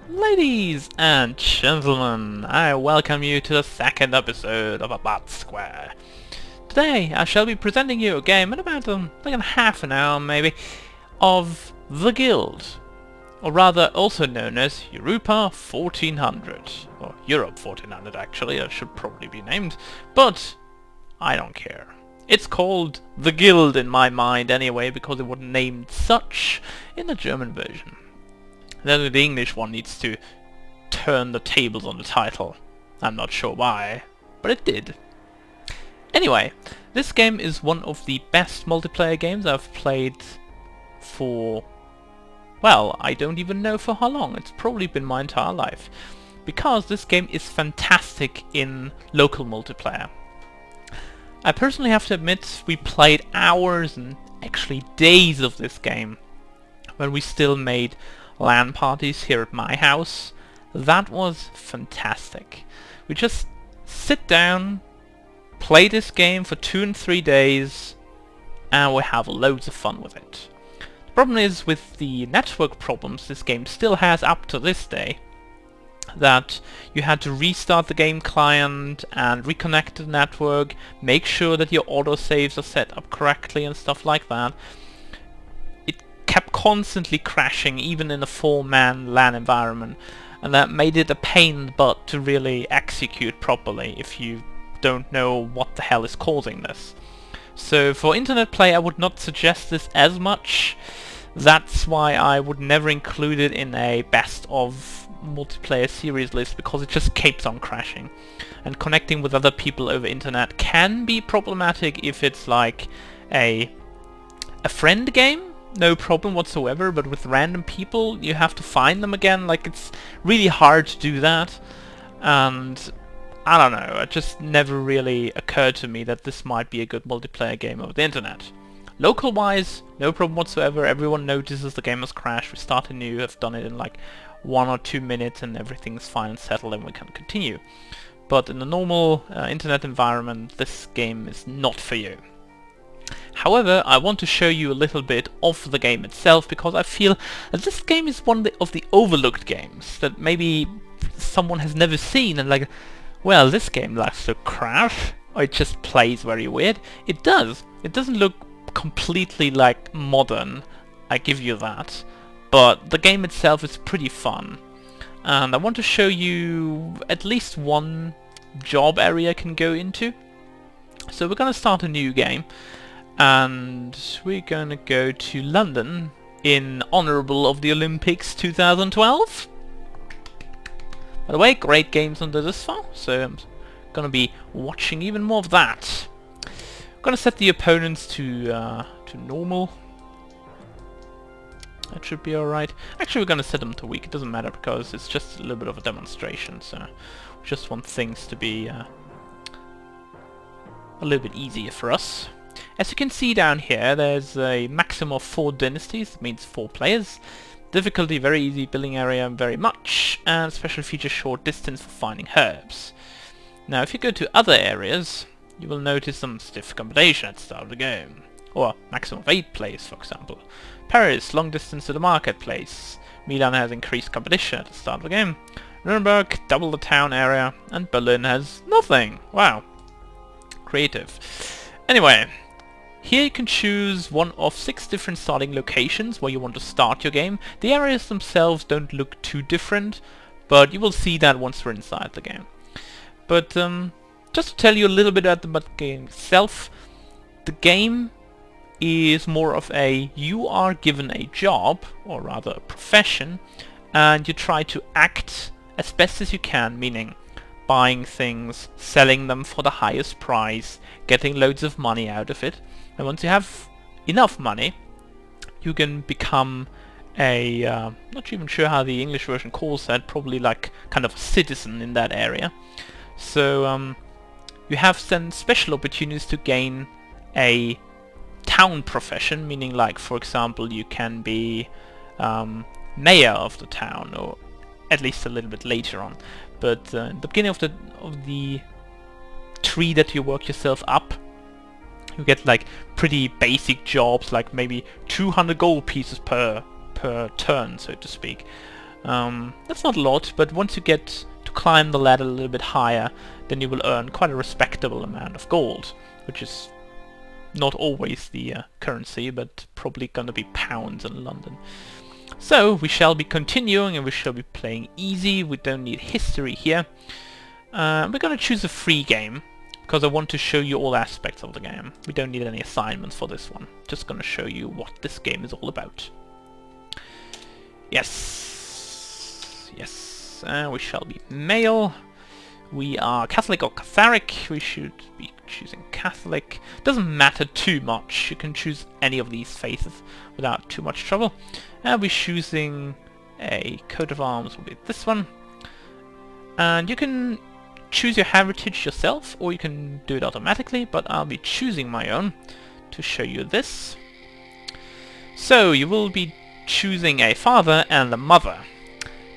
Ladies and gentlemen, I welcome you to the second episode of ABOT². Today I shall be presenting you a game in about like a half an hour maybe of The Guild, or rather also known as Europa 1400, or Europe 1400 actually, it should probably be named, but I don't care. It's called The Guild in my mind anyway because it wasn't named such in the German version. Then the English one needs to turn the tables on the title. I'm not sure why, but it did. Anyway, this game is one of the best multiplayer games I've played for, well, I don't even know for how long. It's probably been my entire life. Because this game is fantastic in local multiplayer. I personally have to admit we played hours and actually days of this game when we still made LAN parties here at my house. That was fantastic. We just sit down, play this game for 2 and 3 days, and we have loads of fun with it. The problem is with the network problems this game still has up to this day, that you had to restart the game client and reconnect to the network, make sure that your autosaves are set up correctly and stuff like that. Kept constantly crashing even in a 4-man LAN environment, and that made it a pain in the butt to really execute properly if you don't know what the hell is causing this. So for internet play I would not suggest this as much. That's why I would never include it in a best of multiplayer series list, because it just keeps on crashing. And connecting with other people over internet can be problematic if it's like a friend game. No problem whatsoever, but with random people you have to find them again, like it's really hard to do that, and I don't know, it just never really occurred to me that this might be a good multiplayer game over the internet. Local wise, no problem whatsoever, everyone notices the game has crashed, we start anew, have done it in like 1 or 2 minutes and everything's fine and settled and we can continue. But in a normal internet environment this game is not for you. However, I want to show you a little bit of the game itself, because I feel that this game is one of the overlooked games that maybe someone has never seen and like, well, this game likes to crash, or it just plays very weird. It does. It doesn't look completely like modern, I give you that, but the game itself is pretty fun. And I want to show you at least one job area I can go into. So we're gonna start a new game. And we're gonna go to London in honourable of the Olympics 2012. By the way, great games under this far, so I'm gonna be watching even more of that. I'm gonna set the opponents to normal. That should be alright. Actually, we're gonna set them to weak. It doesn't matter because it's just a little bit of a demonstration, so we just want things to be a little bit easier for us. As you can see down here, there's a maximum of 4 dynasties, that means 4 players. Difficulty very easy, building area very much, and special feature short distance for finding herbs. Now if you go to other areas, you will notice some stiff competition at the start of the game. Or maximum of 8 players, for example. Paris, long distance to the marketplace. Milan has increased competition at the start of the game. Nuremberg, double the town area, and Berlin has nothing. Wow. Creative. Anyway, here you can choose one of 6 different starting locations where you want to start your game. The areas themselves don't look too different, but you will see that once we're inside the game. But just to tell you a little bit about the game itself, the game is more of a, you are given a job, or rather a profession, and you try to act as best as you can, meaning buying things, selling them for the highest price, getting loads of money out of it. And once you have enough money, you can become a, not even sure how the English version calls that, probably like kind of a citizen in that area. So you have some special opportunities to gain a town profession, meaning like, for example, you can be mayor of the town, or at least a little bit later on. But in the beginning of the tree that you work yourself up, you get like pretty basic jobs, like maybe 200 gold pieces per turn, so to speak. That's not a lot, but once you get to climb the ladder a little bit higher, then you will earn quite a respectable amount of gold, which is not always the currency, but probably gonna be pounds in London. So we shall be continuing, and we shall be playing easy. We don't need history here. We're gonna choose a free game, because I want to show you all aspects of the game. We don't need any assignments for this one. Just gonna show you what this game is all about. Yes. Yes. We shall be male. We are Catholic or Catharic. We should be choosing Catholic. Doesn't matter too much. You can choose any of these faiths without too much trouble. And we're choosing a coat of arms will be this one. And you can choose your heritage yourself, or you can do it automatically, but I'll be choosing my own to show you this. So you will be choosing a father and a mother.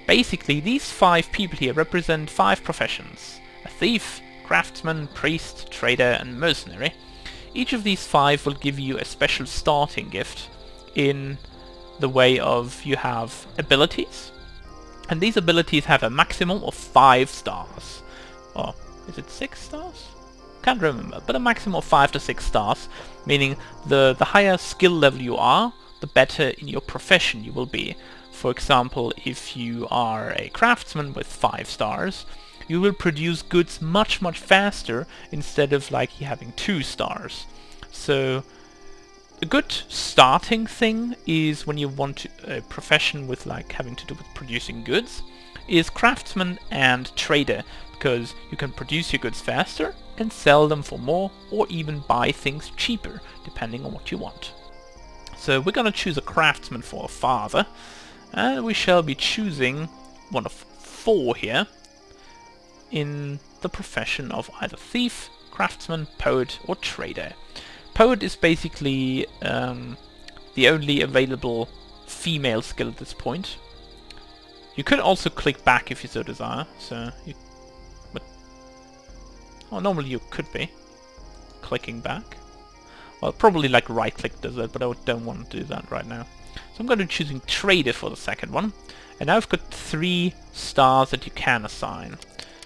Basically, these 5 people here represent 5 professions: a thief, craftsman, priest, trader, and mercenary. Each of these 5 will give you a special starting gift in the way of you have abilities, and these abilities have a maximum of 5 stars. Or is it 6 stars? Can't remember, but a maximum of 5 to 6 stars, meaning the higher skill level you are, the better in your profession you will be. For example, if you are a craftsman with 5 stars, you will produce goods much faster instead of like having 2 stars. So a good starting thing is when you want a profession with like having to do with producing goods is craftsman and trader, because you can produce your goods faster and sell them for more, or even buy things cheaper depending on what you want. So we're gonna choose a craftsman for a father, and we shall be choosing one of 4 here in the profession of either thief, craftsman, poet, or trader. Poet is basically the only available female skill at this point. You could also click back if you so desire, so you... But, oh, normally you could be clicking back. Well, probably like right click does that, but I don't want to do that right now. So I'm going to be choosing trader for the second one. And now I've got 3 stars that you can assign.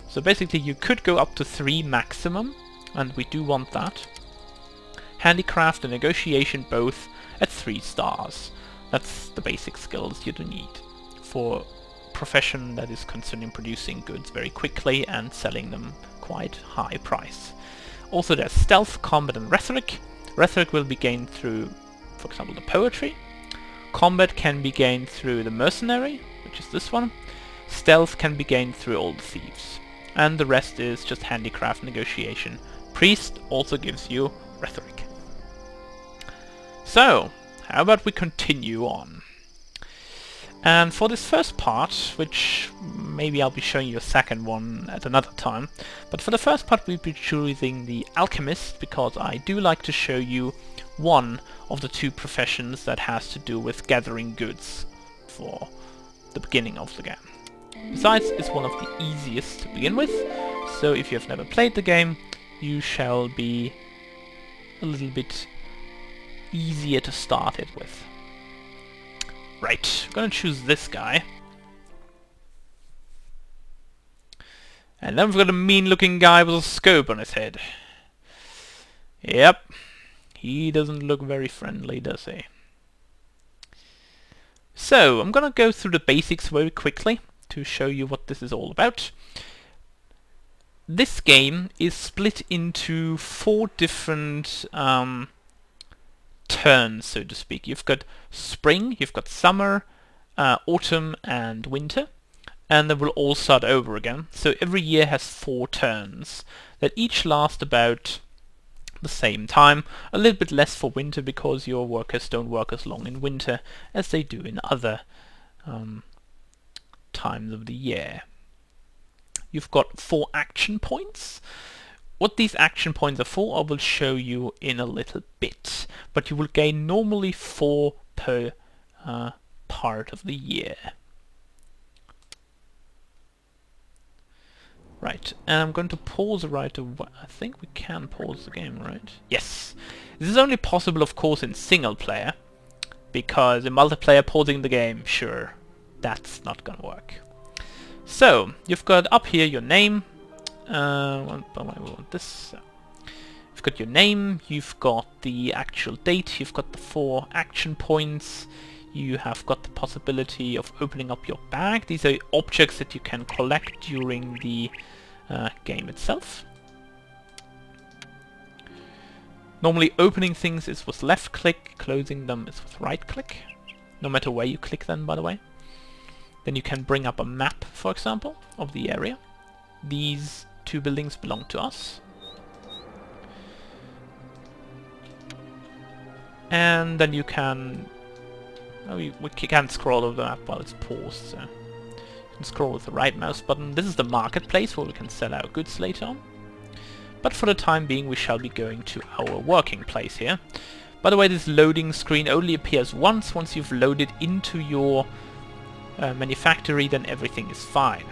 So basically you could go up to 3 maximum, and we do want that. Handicraft and negotiation both at 3 stars. That's the basic skills you do need for a profession that is concerning producing goods very quickly and selling them quite high price. Also there's stealth, combat, and rhetoric. Rhetoric will be gained through, for example, the poetry. Combat can be gained through the mercenary, which is this one. Stealth can be gained through all the thieves. And the rest is just handicraft, negotiation. Priest also gives you rhetoric. So, how about we continue on? And for this first part, which maybe I'll be showing you a second one at another time, but for the first part we'll be choosing the alchemist, because I do like to show you one of the 2 professions that has to do with gathering goods for the beginning of the game. Besides, it's one of the easiest to begin with, so if you have never played the game, you shall be a little bit easier to start it with. Right, I'm gonna choose this guy. And then we've got a mean looking guy with a scope on his head. Yep. He doesn't look very friendly, does he? So, I'm gonna go through the basics very quickly to show you what this is all about. This game is split into 4 different turns, so to speak. You've got spring, you've got summer, autumn, and winter, and they will all start over again. So every year has 4 turns that each last about the same time. A little bit less for winter because your workers don't work as long in winter as they do in other times of the year. You've got 4 action points. What these action points are for I will show you in a little bit, but you will gain normally 4 per part of the year. Right, and I'm going to pause right away. I think we can pause the game, right? Yes. This is only possible, of course, in single player, because in multiplayer pausing the game, sure, that's not gonna work. So you've got up here your name. We want this. You've got your name, you've got the actual date, you've got the 4 action points, you have got the possibility of opening up your bag. These are objects that you can collect during the game itself. Normally opening things is with left click, closing them is with right click. No matter where you click them, by the way. Then you can bring up a map, for example, of the area. These 2 buildings belong to us. And then you can... we can't scroll over the map while it's paused, so... You can scroll with the right mouse button. This is the marketplace where we can sell our goods later on. But for the time being we shall be going to our working place here. By the way, this loading screen only appears once. Once you've loaded into your manufactory, then everything is fine.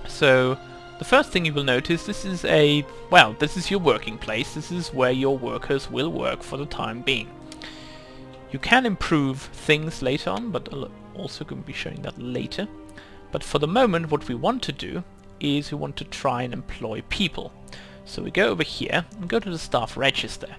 So the first thing you will notice, this is this is your working place. This is where your workers will work for the time being. You can improve things later on, but I'll also going to be showing that later. But for the moment what we want to do is we want to try and employ people. So we go over here and go to the staff register.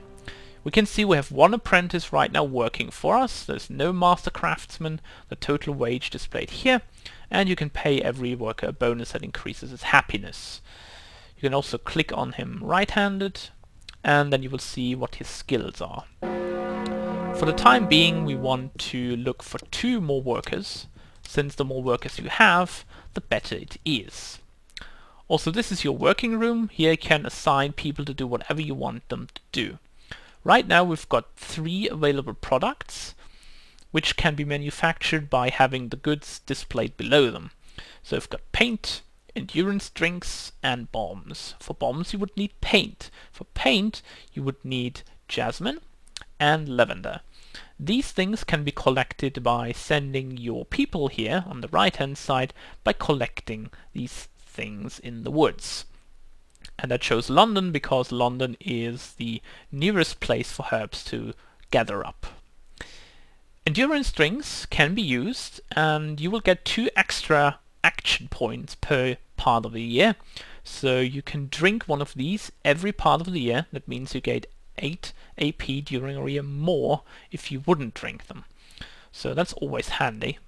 We can see we have 1 apprentice right now working for us. There's no master craftsman. The total wage displayed here. And you can pay every worker a bonus that increases his happiness. You can also click on him right-handed, and then you will see what his skills are. For the time being we want to look for 2 more workers. Since the more workers you have, the better it is. Also, this is your working room. Here you can assign people to do whatever you want them to do. Right now we've got 3 available products which can be manufactured by having the goods displayed below them. So we've got paint, endurance drinks and bombs. For bombs you would need paint. For paint you would need jasmine and lavender. These things can be collected by sending your people here on the right hand side by collecting these things in the woods. And that shows London because London is the nearest place for herbs to gather up. Endurance drinks can be used and you will get 2 extra action points per part of the year. So you can drink one of these every part of the year. That means you get 8 AP during a year more if you wouldn't drink them. So that's always handy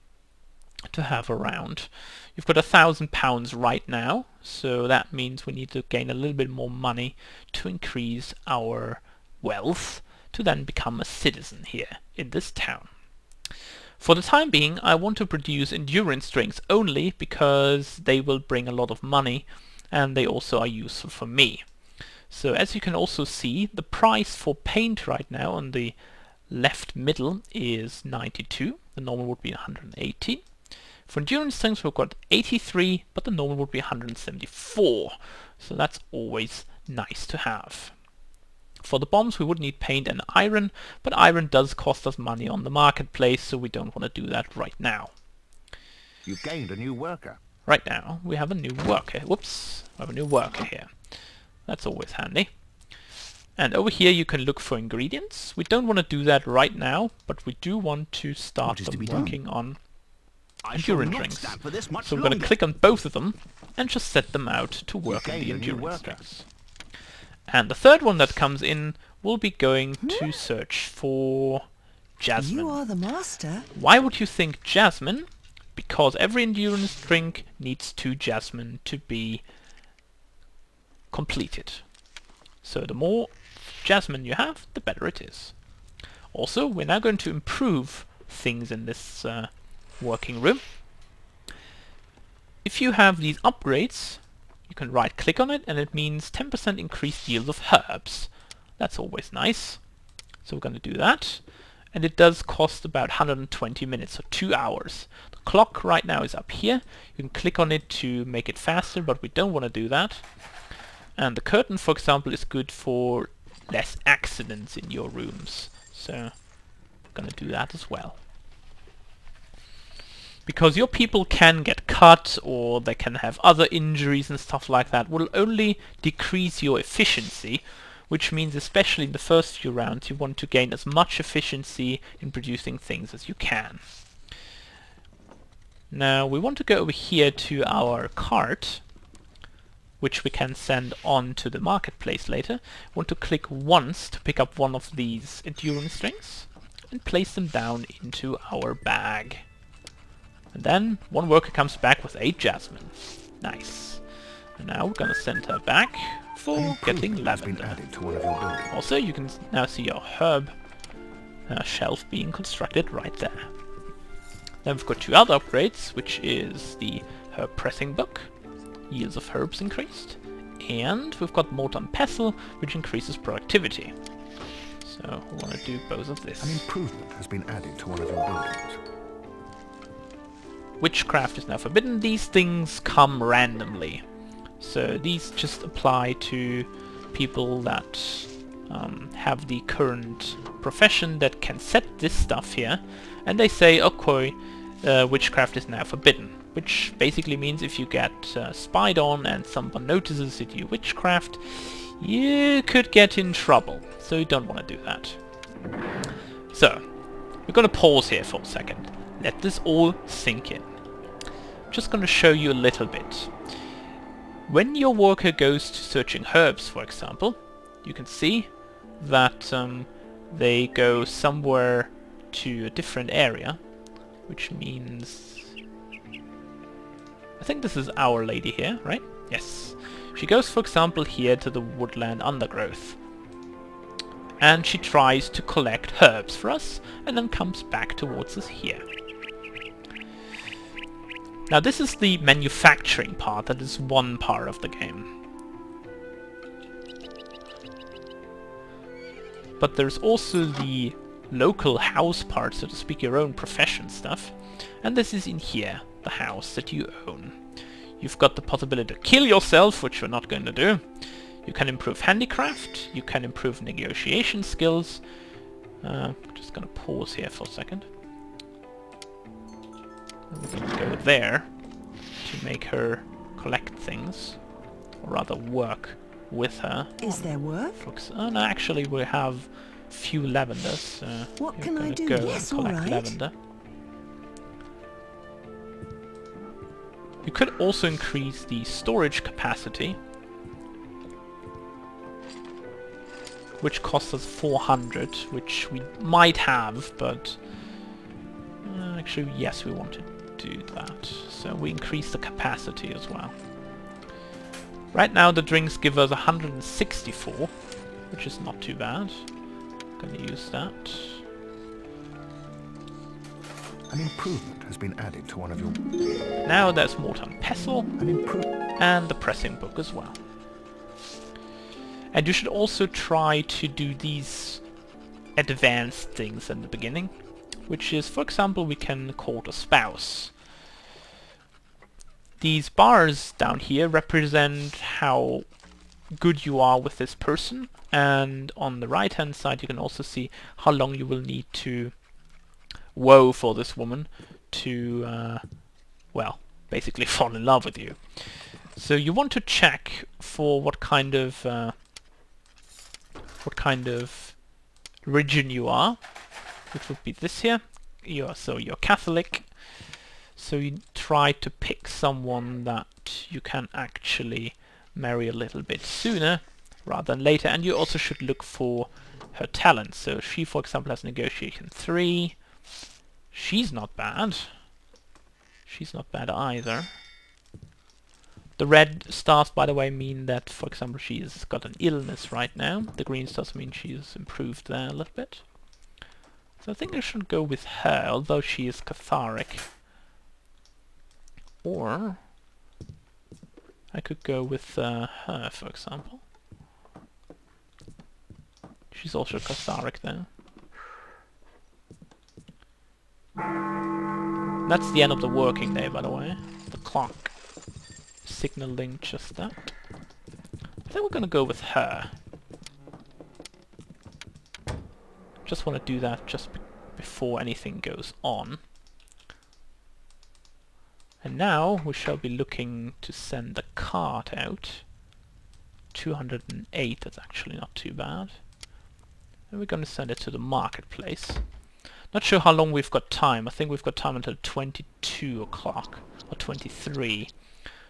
to have around. You've got £1,000 right now, so that means we need to gain a little bit more money to increase our wealth to then become a citizen here in this town. For the time being I want to produce endurance drinks only because they will bring a lot of money and they also are useful for me. So as you can also see, the price for paint right now on the left middle is 92, the normal would be 180. For endurance drinks we've got 83, but the normal would be 174, so that's always nice to have. For the bombs we would need paint and iron, but iron does cost us money on the marketplace, so we don't want to do that right now. You've gained a new worker. Right now we have a new worker. Whoops, we have a new worker here. That's always handy. And over here you can look for ingredients. We don't want to do that right now, but we do want to start them working on endurance drinks. So we're going to click on both of them and just set them out to work on the endurance drinks. And the third one that comes in will be going to search for jasmine. You are the master. Why would you think jasmine? Because every endurance drink needs 2 jasmine to be completed. So the more jasmine you have, the better it is. Also, we're now going to improve things in this working room. If you have these upgrades, you can right click on it and it means 10% increased yield of herbs. That's always nice. So we're going to do that. And it does cost about 120 minutes, so 2 hours. The clock right now is up here. You can click on it to make it faster, but we don't want to do that. And the curtain, for example, is good for less accidents in your rooms. So I'm going to do that as well. Because your people can get cut or they can have other injuries and stuff like that, will only decrease your efficiency, which means especially in the first few rounds you want to gain as much efficiency in producing things as you can. Now we want to go over here to our cart, which we can send on to the marketplace later. Want to click once to pick up one of these endurance strings and place them down into our bag. And then one worker comes back with 8 jasmine. Nice. And now we're gonna send her back for getting lavender. Added to one of your buildings. Also, you can now see your herb shelf being constructed right there. Then we've got 2 other upgrades, which is the herb pressing book. Yields of herbs increased. And we've got mortar and pestle, which increases productivity. So we want to do both of this. An improvement has been added to one of your buildings. Witchcraft is now forbidden. These things come randomly. So these just apply to people that have the current profession that can set this stuff here. And they say, okay, witchcraft is now forbidden. Which basically means if you get spied on and someone notices that you witchcraft, you could get in trouble. So you don't want to do that. So, we're going to pause here for a second. Let this all sink in. I'm just going to show you a little bit. When your worker goes to searching herbs, for example, you can see that they go somewhere to a different area, which means... I think this is our lady here, right? Yes. She goes, for example, here to the woodland undergrowth. And she tries to collect herbs for us, and then comes back towards us here. Now this is the manufacturing part, that is one part of the game. But there's also the local house part, so to speak, your own profession stuff. And this is in here, the house that you own. You've got the possibility to kill yourself, which we're not going to do. You can improve handicraft, you can improve negotiation skills. Just gonna pause here for a second. We're gonna go there to make her collect things, or rather work with her. Is there work? Oh no, actually we have few lavenders. What can I do? Go Yes, and collect all right. lavender. You could also increase the storage capacity, which costs us 400, which we might have, but actually yes, we want to do that. So we increase the capacity as well. Right now the drinks give us 164, which is not too bad. Gonna use that. An improvement has been added to one of your... Now there's mortar and pestle, An and the pressing book as well. And you should also try to do these advanced things in the beginning, which is, for example, we can court a spouse. These bars down here represent how good you are with this person, and on the right hand side you can also see how long you will need to woe for this woman to, well, basically fall in love with you. So you want to check for what kind of religion you are, which would be this here. You're Catholic, so you try to pick someone that you can actually marry a little bit sooner rather than later, and you also should look for her talents. So she, for example, has negotiation 3. She's not bad. She's not bad either. The red stars, by the way, mean that, for example, she's got an illness right now. The green stars mean she's improved there a little bit. So I think I should go with her, although she is catharic. Or I could go with her, for example. She's also catharic there. That's the end of the working day, by the way. The clock signaling just that. I think we're gonna go with her. Just want to do that just before anything goes on. And now we shall be looking to send the cart out. 208, that's actually not too bad. And we're going to send it to the marketplace. Not sure how long we've got time. I think we've got time until 22 o'clock or 23.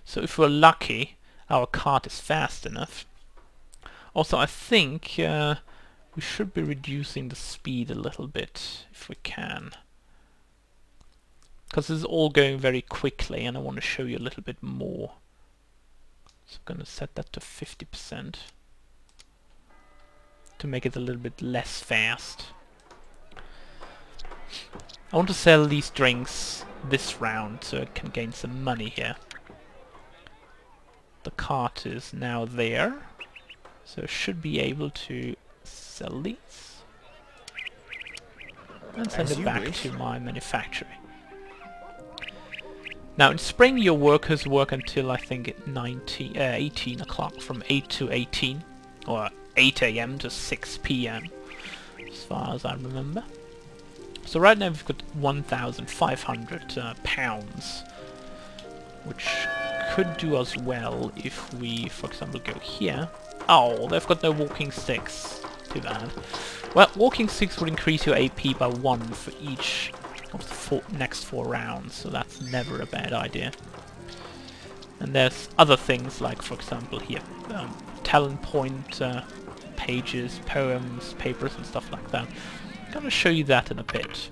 So if we're lucky, our cart is fast enough. Also, I think we should be reducing the speed a little bit if we can. Because this is all going very quickly and I want to show you a little bit more. So I'm going to set that to 50% to make it a little bit less fast. I want to sell these drinks this round so I can gain some money here. The cart is now there, so I should be able to sell these and send it back to my manufactory. Now in spring your workers work until I think 18 o'clock, from 8 to 18, or 8 AM to 6 PM, as far as I remember. So right now we've got 1,500 pounds, which could do us well if we, for example, go here. Oh, they've got no walking sticks. Too bad. Well, walking sticks would increase your AP by 1 for each of the next 4 rounds, so that's never a bad idea. And there's other things like, for example, here, talent point pages, poems, papers and stuff like that. I'm going to show you that in a bit.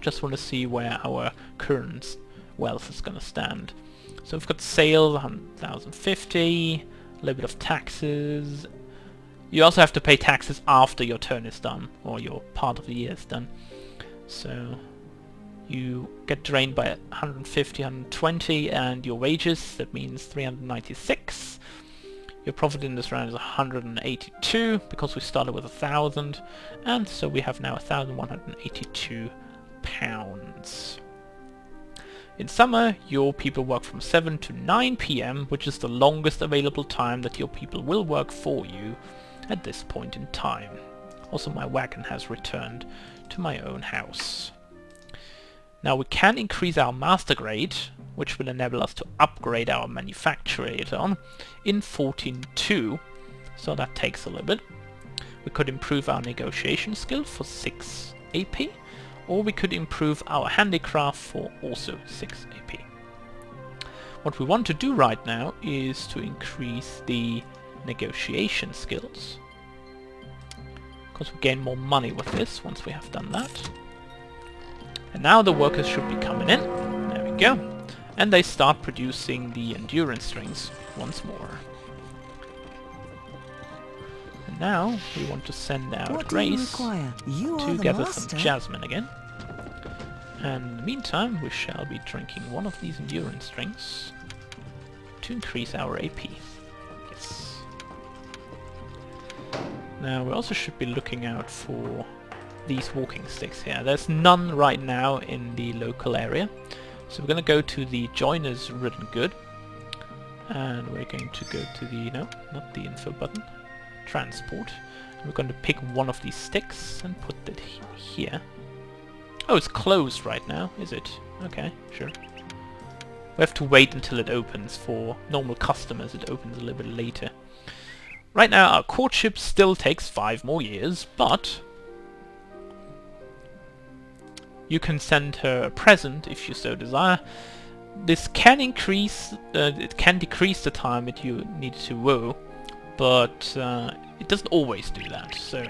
Just want to see where our current wealth is going to stand. So we've got sales, 1,050, a little bit of taxes. You also have to pay taxes after your turn is done, or your part of the year is done. So you get drained by 150, 120, and your wages, that means 396. Your profit in this round is 182, because we started with 1,000, and so we have now 1,182 pounds. In summer, your people work from 7 to 9 PM, which is the longest available time that your people will work for you at this point in time. Also, my wagon has returned to my own house. Now we can increase our master grade, which will enable us to upgrade our manufacturer later on, in 14.2, so that takes a little bit. We could improve our negotiation skill for 6 AP, or we could improve our handicraft for also 6 AP. What we want to do right now is to increase the negotiation skills, because we gain more money with this once we have done that. And now the workers should be coming in. There we go. And they start producing the endurance drinks once more. And now we want to send out Grace to gather some jasmine again. And in the meantime we shall be drinking one of these endurance drinks to increase our AP. Yes. Now we also should be looking out for these walking sticks here. There's none right now in the local area, so we're going to go to the joiners written good, and we're going to go to the, no, not the info button, transport, and we're going to pick one of these sticks and put it here. Oh, it's closed right now, is it? Okay, sure. We have to wait until it opens. For normal customers it opens a little bit later. Right now our courtship still takes 5 more years, but you can send her a present if you so desire. This can increase, it can decrease the time that you need to woo, but it doesn't always do that. So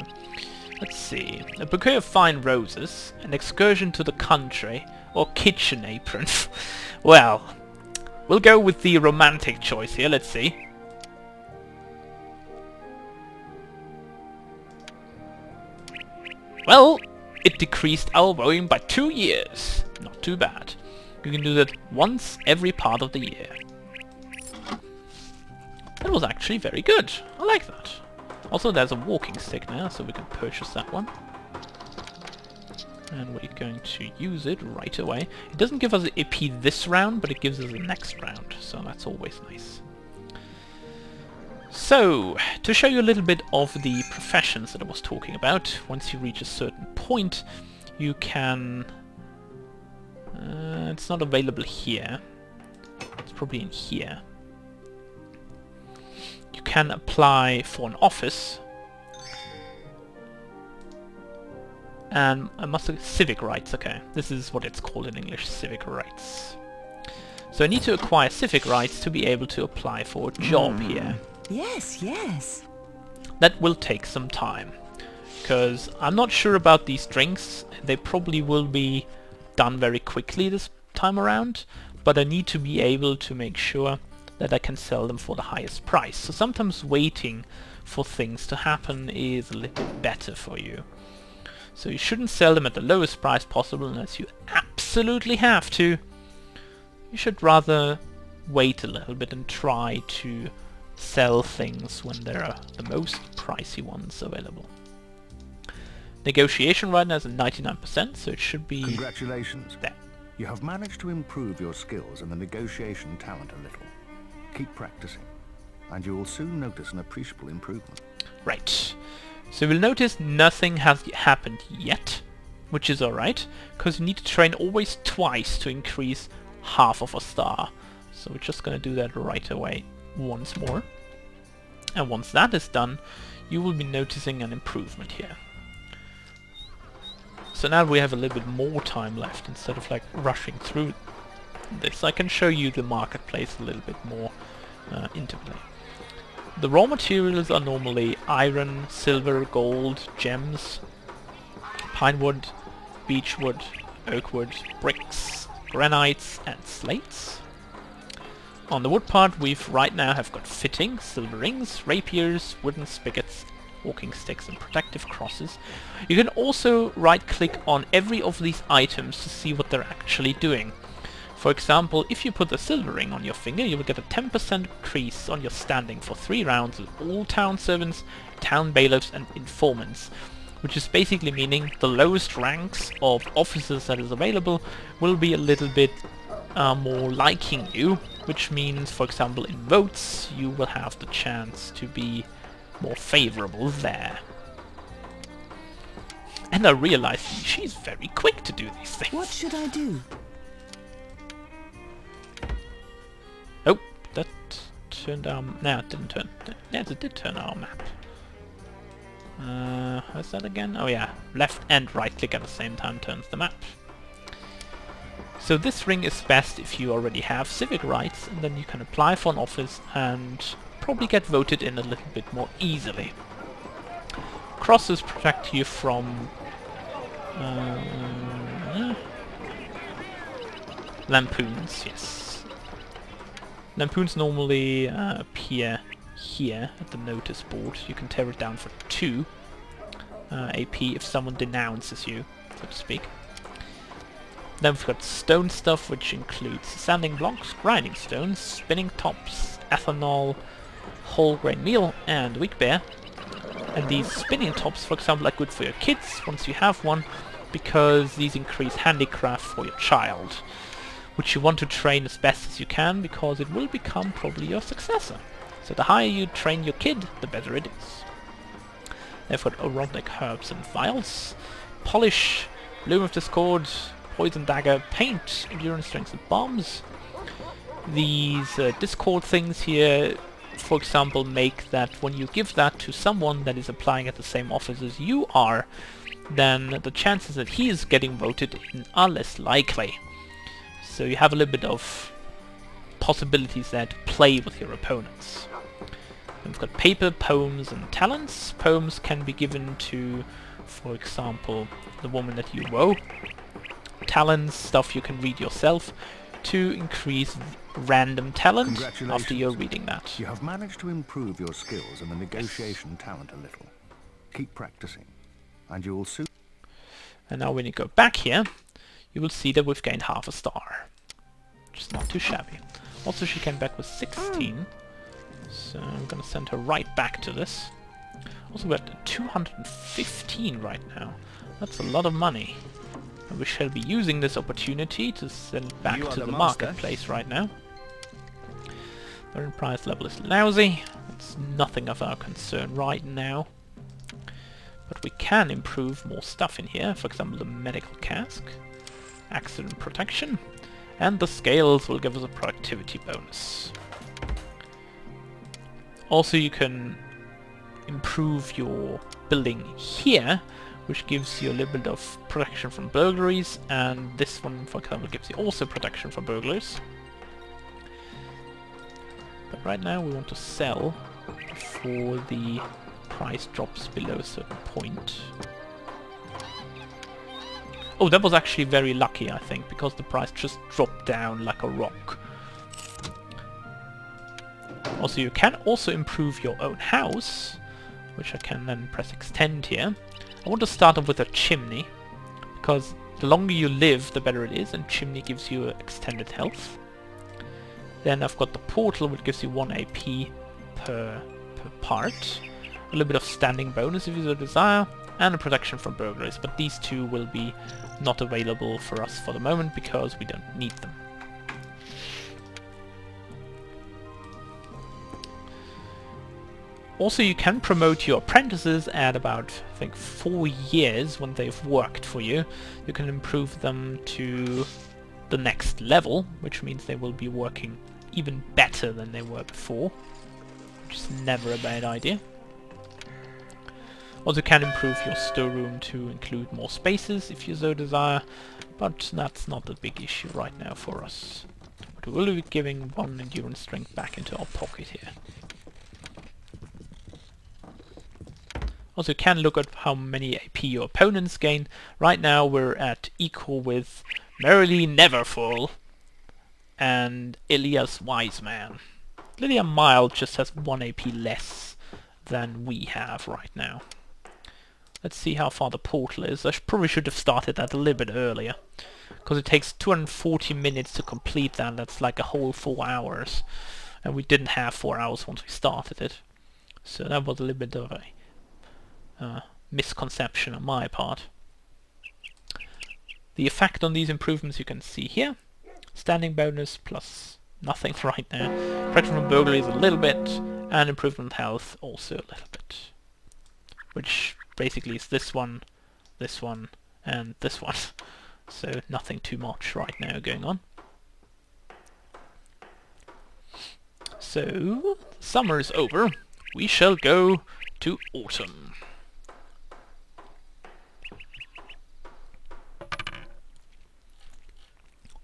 let's see. A bouquet of fine roses, an excursion to the country, or kitchen apron. Well, we'll go with the romantic choice here. Let's see. Well, it decreased our wooing by 2 years. Not too bad. You can do that once every part of the year. That was actually very good. I like that. Also, there's a walking stick now, so we can purchase that one. And we're going to use it right away. It doesn't give us AP this round, but it gives us the next round, so that's always nice. So, to show you a little bit of the professions that I was talking about, once you reach a certain point, you can... it's not available here. It's probably in here. You can apply for an office. And I must say civic rights, okay. This is what it's called in English, civic rights. So I need to acquire civic rights to be able to apply for a job here. Yes, yes. That will take some time, because I'm not sure about these drinks. They probably will be done very quickly this time around, but I need to be able to make sure that I can sell them for the highest price. So sometimes waiting for things to happen is a little bit better for you. So you shouldn't sell them at the lowest price possible unless you absolutely have to. You should rather wait a little bit and try to sell things when there are the most pricey ones available. Negotiation right now is at 99%, so it should be... Congratulations. There. You have managed to improve your skills and the negotiation talent a little. Keep practicing, and you will soon notice an appreciable improvement. Right. So we'll notice nothing has happened yet, which is alright, because you need to train always twice to increase half of a star. So we're just going to do that right away once more. And once that is done, you will be noticing an improvement here. So now we have a little bit more time left instead of like rushing through this. I can show you the marketplace a little bit more intimately. The raw materials are normally iron, silver, gold, gems, pinewood, beechwood, oakwood, bricks, granites and slates. On the wood part we've right now have got fittings, silver rings, rapiers, wooden spigots, walking sticks and protective crosses. You can also right click on every of these items to see what they're actually doing. For example, if you put a silver ring on your finger, you will get a 10% increase on your standing for 3 rounds with all town servants, town bailiffs and informants, which is basically meaning the lowest ranks of officers that is available will be a little bit more liking you, which means, for example, in votes you will have the chance to be more favorable there. And I realized she's very quick to do these things. What should I do? Oh, that turned our... No, it didn't turn... Yes, it did turn our map. What's that again? Oh yeah, left and right click at the same time turns the map. So this ring is best if you already have civic rights, and then you can apply for an office and probably get voted in a little bit more easily. Crosses protect you from lampoons, yes. Lampoons normally appear here at the notice board. You can tear it down for 2 AP if someone denounces you, so to speak. Then we've got stone stuff, which includes sanding blocks, grinding stones, spinning tops, ethanol, whole grain meal, and wheat beer. And these spinning tops, for example, are good for your kids once you have one, because these increase handicraft for your child, which you want to train as best as you can, because it will become probably your successor. So the higher you train your kid, the better it is. They've got aromatic herbs and vials, polish, bloom of discord, poison dagger, paint, endurance strength and bombs. These discord things here, for example, make that when you give that to someone that is applying at the same office as you are, then the chances that he is getting voted in are less likely. So you have a little bit of possibilities there to play with your opponents. Then we've got paper, poems and talents. Poems can be given to, for example, the woman that you woe. Talents, stuff you can read yourself to increase random talent after you're reading that. You have managed to improve your skills and the negotiation talent a little. Keep practicing, and you will soon... And now when you go back here, you will see that we've gained half a star, which is not too shabby. Also, she came back with 16, so I'm gonna send her right back to this. Also, we're at 215 right now. That's a lot of money. And we shall be using this opportunity to send it back to the marketplace right now. Current price level is lousy. It's nothing of our concern right now. But we can improve more stuff in here. For example, the medical cask, accident protection, and the scales will give us a productivity bonus. Also, you can improve your building here, which gives you a little bit of protection from burglaries, and this one, for example, gives you also protection from burglars. But right now we want to sell before the price drops below a certain point. Oh, that was actually very lucky, I think, because the price just dropped down like a rock. Also, you can also improve your own house, which I can then press extend here. I want to start off with a chimney, because the longer you live, the better it is, and chimney gives you extended health. Then I've got the portal, which gives you 1 AP per part. A little bit of standing bonus if you so desire, and a protection from burglaries, but these two will be not available for us for the moment because we don't need them. Also, you can promote your apprentices at about, I think, 4 years when they've worked for you. You can improve them to the next level, which means they will be working even better than they were before, which is never a bad idea. Also can improve your storeroom to include more spaces if you so desire, but that's not a big issue right now for us. But we will be giving 1 endurance strength back into our pocket here. Also can look at how many AP your opponents gain. Right now we're at equal with Merrily Neverfull and Elias Wiseman. Lydia Mild just has 1 AP less than we have right now. Let's see how far the portal is. I probably should have started that a little bit earlier, because it takes 240 minutes to complete that. That's like a whole 4 hours, and we didn't have 4 hours once we started it. So that was a little bit of a misconception on my part. The effect on these improvements you can see here. Standing bonus plus nothing right now. Protection from burglaries a little bit, and improvement health also a little bit. Which basically is this one, and this one. So nothing too much right now going on. So, summer is over. We shall go to autumn.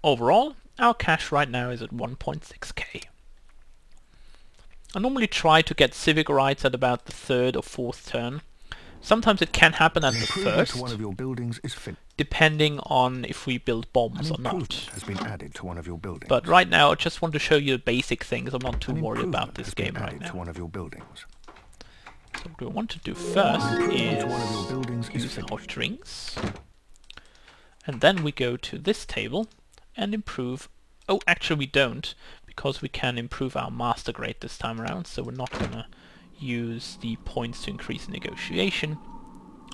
Overall, our cash right now is at 1.6k. I normally try to get civic rights at about the 3rd or 4th turn. Sometimes it can happen at the first, one of your buildings is depending on if we build bombs or not. has been added to one of your buildings. But right now I just want to show you the basic things. I'm not too worried about this game right now. To one of your buildings. So what we want to do first is use our drinks. And then we go to this table and improve... Oh, actually we don't, because we can improve our master grade this time around, so we're not gonna use the points to increase negotiation,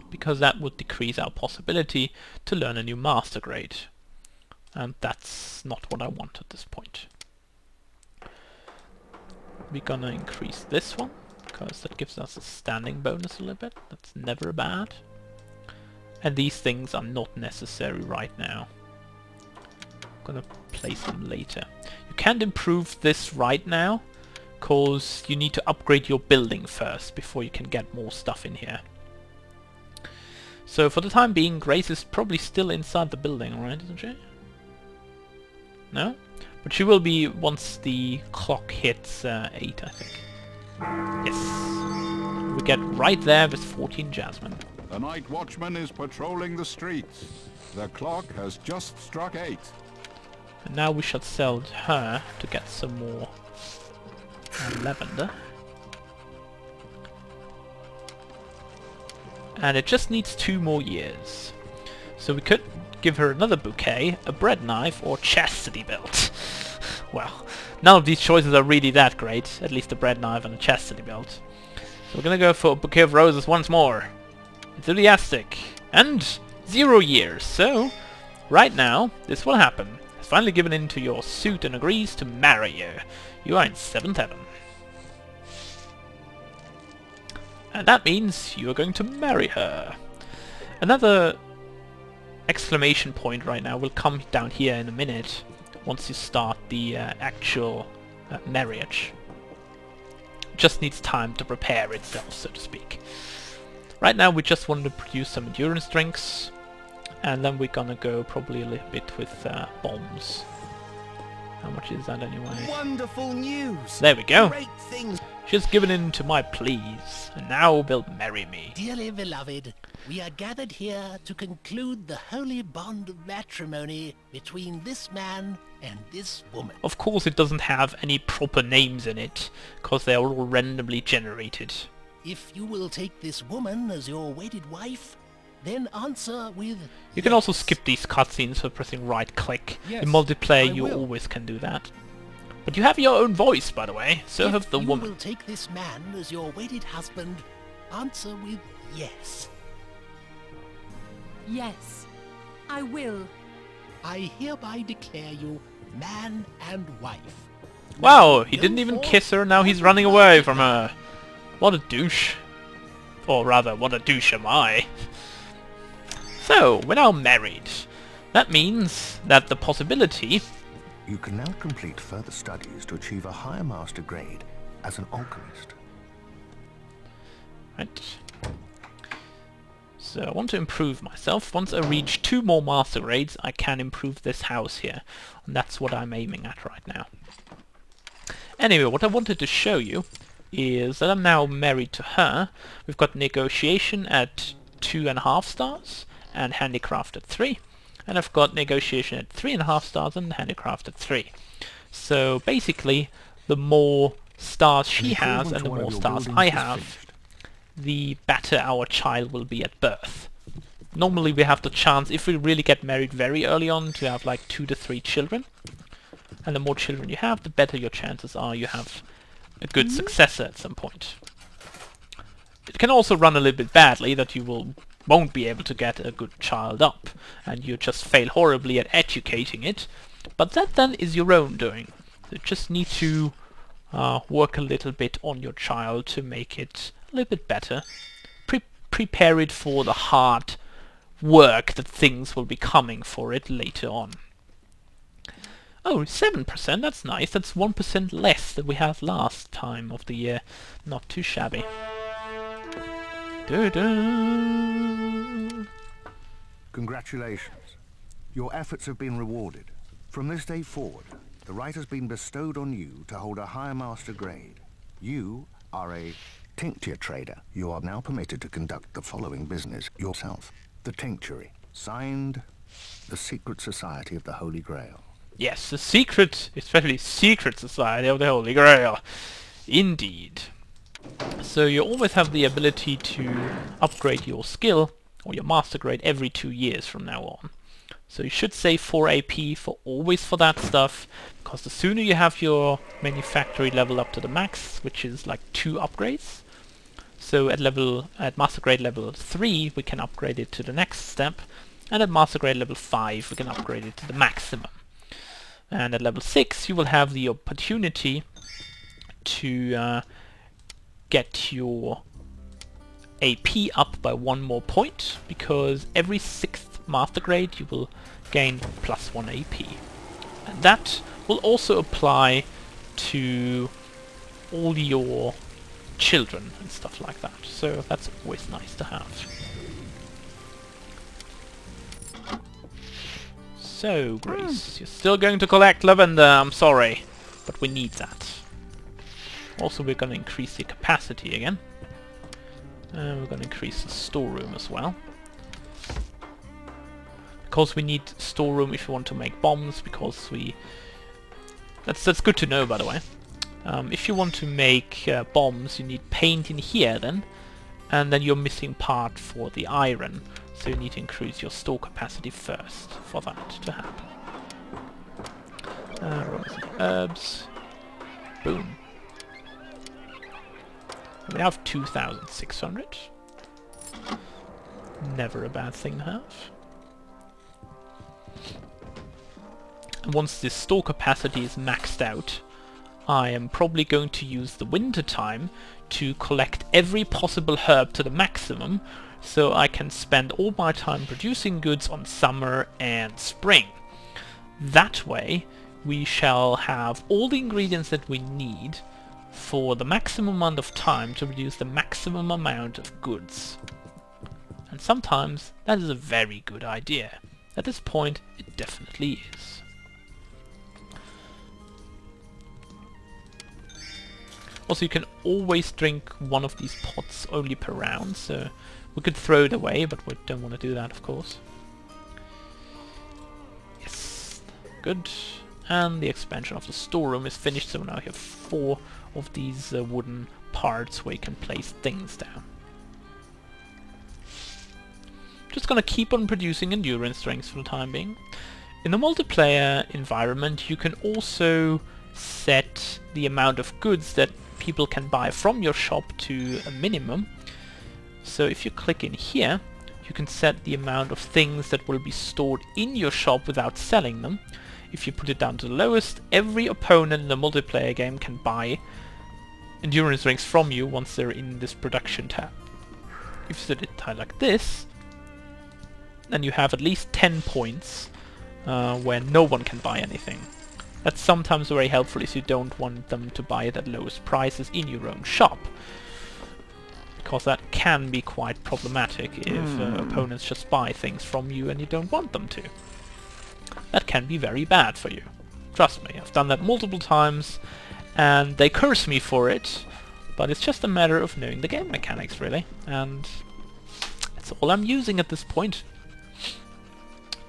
because that would decrease our possibility to learn a new master grade. And that's not what I want at this point. We're gonna increase this one, because that gives us a standing bonus a little bit. That's never bad. And these things are not necessary right now. I'm gonna place them later. You can't improve this right now, because you need to upgrade your building first before you can get more stuff in here. So for the time being, Grace is probably still inside the building, right, isn't she? No? But she will be once the clock hits 8, I think. Yes. We get right there with 14 Jasmine. The night watchman is patrolling the streets. The clock has just struck 8. And now we shall sell her to get some more lavender. And it just needs 2 more years. So we could give her another bouquet, a bread knife, or chastity belt. Well, none of these choices are really that great. At least a bread knife and a chastity belt. So we're gonna go for a bouquet of roses once more. Enthusiastic. And 0 years. So, right now, this will happen. Has finally given in to your suit and agrees to marry you. You are in 7th heaven. And that means you are going to marry her. Another exclamation point right now will come down here in a minute once you start the actual marriage. Just needs time to prepare itself, so to speak. Right now we just want to produce some endurance drinks, and then we're gonna go probably a little bit with bombs. How much is that anyway? Wonderful news! There we go. Great things. She has given in to my pleas, and now will marry me. Dearly beloved, we are gathered here to conclude the holy bond of matrimony between this man and this woman. Of course it doesn't have any proper names in it, because they are all randomly generated. If you will take this woman as your wedded wife, then answer with You can also skip these cutscenes for pressing right click. Yes, In multiplayer I you will. always can do that. But you have your own voice, by the way, so have the If you woman. will take this man as your wedded husband, answer with yes. Yes, I will. I hereby declare you man and wife. Wow, he Go didn't even forth kiss her, now he's and running love away each from other. her. What a douche. Or rather, what a douche am I. So, we're now married. That means that the possibility... You can now complete further studies to achieve a higher master grade as an alchemist. Right. So I want to improve myself. Once I reach 2 more master grades, I can improve this house here. And that's what I'm aiming at right now. Anyway, what I wanted to show you is that I'm now married to her. We've got negotiation at 2.5 stars and handicraft at 3. And I've got negotiation at 3.5 stars and handicraft at 3. So basically, the more stars she has and the more stars I have, the better our child will be at birth. Normally we have the chance, if we really get married very early on, to have like 2 to 3 children. And the more children you have, the better your chances are you have a good successor at some point. It can also run a little bit badly, that you won't be able to get a good child up, and you just fail horribly at educating it. But that then is your own doing. You just need to work a little bit on your child to make it a little bit better. Prepare it for the hard work that things will be coming for it later on. Oh, 7%, that's nice. That's 1% less than we had last time of the year. Not too shabby. Doo-doo. Congratulations. Your efforts have been rewarded. From this day forward, the right has been bestowed on you to hold a higher master grade. You are a tincture trader. You are now permitted to conduct the following business yourself. The Tinctuary. Signed, the Secret Society of the Holy Grail. Yes, the secret, especially secret society of the Holy Grail. Indeed. So you always have the ability to upgrade your skill, or your master grade, every 2 years from now on. So you should save 4 AP for always for that stuff, because the sooner you have your manufactory level up to the max, which is like 2 upgrades. So at master grade level 3 we can upgrade it to the next step, and at master grade level 5 we can upgrade it to the maximum. And at level 6 you will have the opportunity to get your AP up by 1 more point, because every 6th master grade you will gain +1 AP. And that will also apply to all your children and stuff like that. So that's always nice to have. So, Grace, you're still going to collect lavender, I'm sorry, but we need that. Also, we're going to increase the capacity again. And we're going to increase the storeroom as well. Because we need storeroom if you want to make bombs, because we... That's good to know, by the way. If you want to make bombs, you need paint in here then, and then you're missing part for the iron. So you need to increase your store capacity first for that to happen. Herbs. Boom. We have 2,600. Never a bad thing to have. And once this store capacity is maxed out, I am probably going to use the winter time to collect every possible herb to the maximum, so I can spend all my time producing goods on summer and spring. That way we shall have all the ingredients that we need for the maximum amount of time to produce the maximum amount of goods. And sometimes that is a very good idea. At this point, it definitely is. Also, you can always drink one of these pots only per round, so we could throw it away, but we don't want to do that, of course. Yes, good. And the expansion of the storeroom is finished, so now you have 4 of these wooden parts where you can place things down. Just gonna keep on producing endurance drinks for the time being. In the multiplayer environment, you can also set the amount of goods that people can buy from your shop to a minimum. So if you click in here, you can set the amount of things that will be stored in your shop without selling them. If you put it down to the lowest, every opponent in the multiplayer game can buy endurance drinks from you once they're in this production tab. If you set it like this, then you have at least 10 points where no one can buy anything. That's sometimes very helpful if you don't want them to buy it at lowest prices in your own shop, because that can be quite problematic if opponents just buy things from you and you don't want them to. That can be very bad for you. Trust me, I've done that multiple times and they curse me for it, but it's just a matter of knowing the game mechanics really, and that's all I'm using at this point.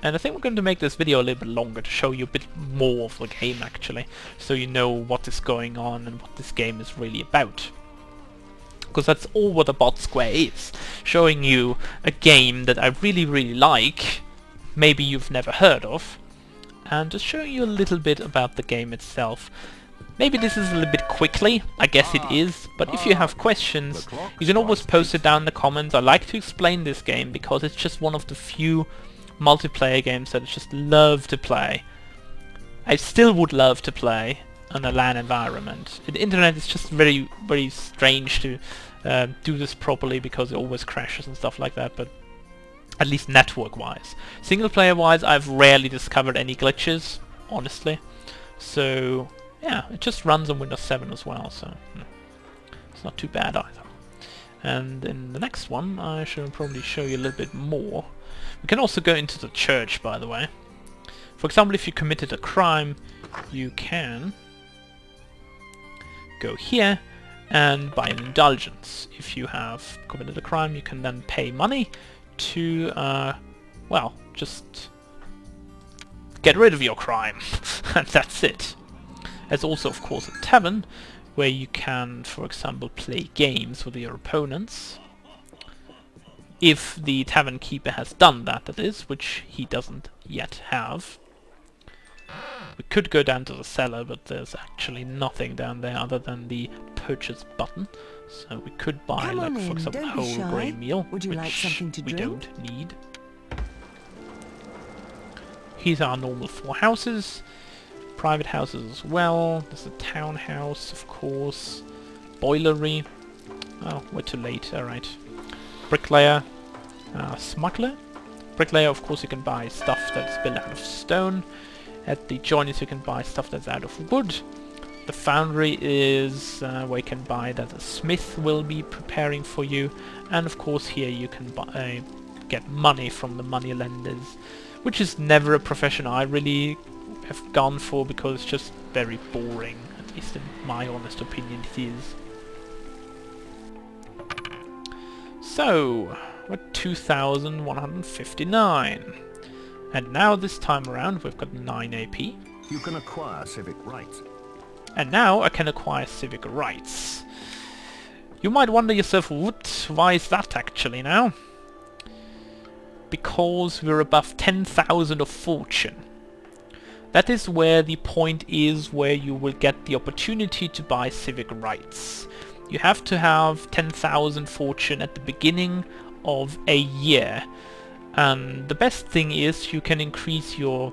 And I think we're going to make this video a little bit longer to show you a bit more of the game actually, so you know what is going on and what this game is really about. Because that's all what ABOT² is, showing you a game that I really like, maybe you've never heard of, and just showing you a little bit about the game itself. Maybe this is a little bit quickly, I guess it is, but if you have questions, you can always post it down in the comments. I like to explain this game because it's just one of the few multiplayer games that I just love to play. I still would love to play on a LAN environment. The internet is just very strange to do this properly because it always crashes and stuff like that, but at least network wise. Single player wise, I've rarely discovered any glitches, honestly. So yeah, it just runs on Windows 7 as well, so it's not too bad either. And in the next one I should probably show you a little bit more. We can also go into the church, by the way. For example, if you committed a crime, you can go here and buy an indulgence. If you have committed a crime, you can then pay money to, well, just get rid of your crime. And that's it. There's also, of course, a tavern where you can, for example, play games with your opponents. If the tavern keeper has done that, that is, which he doesn't yet have. We could go down to the cellar, but there's actually nothing down there other than the purchase button. So we could buy, like, for example, a whole grain meal, Would you like something to we drink? don't need. Here's our normal 4 houses. Private houses as well. There's a townhouse, of course. Boilery. Oh, we're too late, alright. Bricklayer. Smuggler. Bricklayer, of course, you can buy stuff that's built out of stone. At the joiners you can buy stuff that's out of wood. The foundry is where you can buy that a smith will be preparing for you. And of course here you can buy, get money from the money lenders, which is never a profession I really have gone for because it's just very boring, at least in my honest opinion it is. So, we're 2,159. And now this time around we've got 9 AP. You can acquire civic rights. And now I can acquire civic rights. You might wonder yourself, what? Why is that actually now? Because we're above 10,000 of fortune. That is where the point is where you will get the opportunity to buy civic rights. You have to have 10,000 fortune at the beginning of a year. And the best thing is you can increase your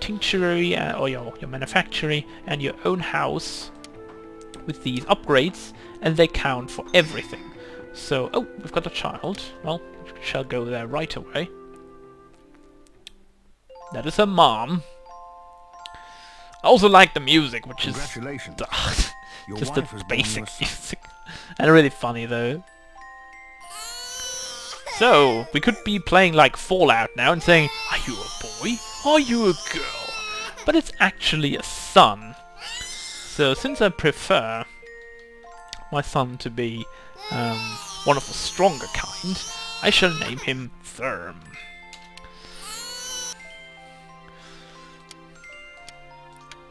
tinctuary or your manufactory and your own house with these upgrades, and they count for everything. So, oh, we've got a child. Well, we shall go there right away. That is her mom. I also like the music, which is Congratulations. Your just wife the has born basic you a son. music. And really funny though. So, we could be playing like Fallout now and saying, are you a boy? Are you a girl? But it's actually a son. So, since I prefer my son to be one of the stronger kind, I shall name him Firm.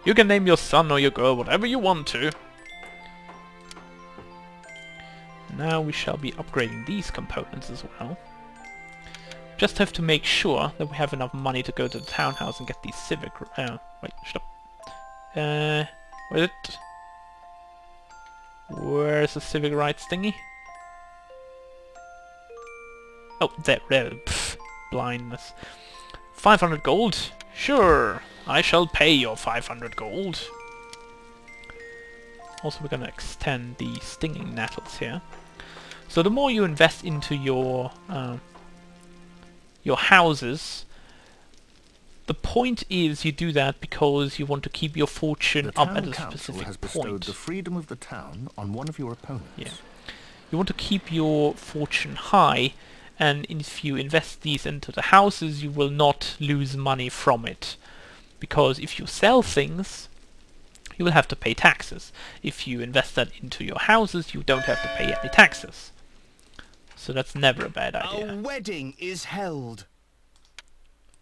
You can name your son or your girl whatever you want to. Now we shall be upgrading these components as well. Just have to make sure that we have enough money to go to the townhouse and get these civic... wait, shut up. Where's it? Where's the civic rights thingy? Oh, there. Pff, blindness. 500 gold? Sure, I shall pay your 500 gold. Also, we're gonna extend the stinging nettles here. So the more you invest into your houses, the point is you do that because you want to keep your fortune up at a specific has bestowed point. The freedom of the town on one of your opponents. Yeah, you want to keep your fortune high, and if you invest these into the houses, you will not lose money from it, because if you sell things, you will have to pay taxes. If you invest that into your houses, you don't have to pay any taxes. So that's never a bad idea. A wedding is held.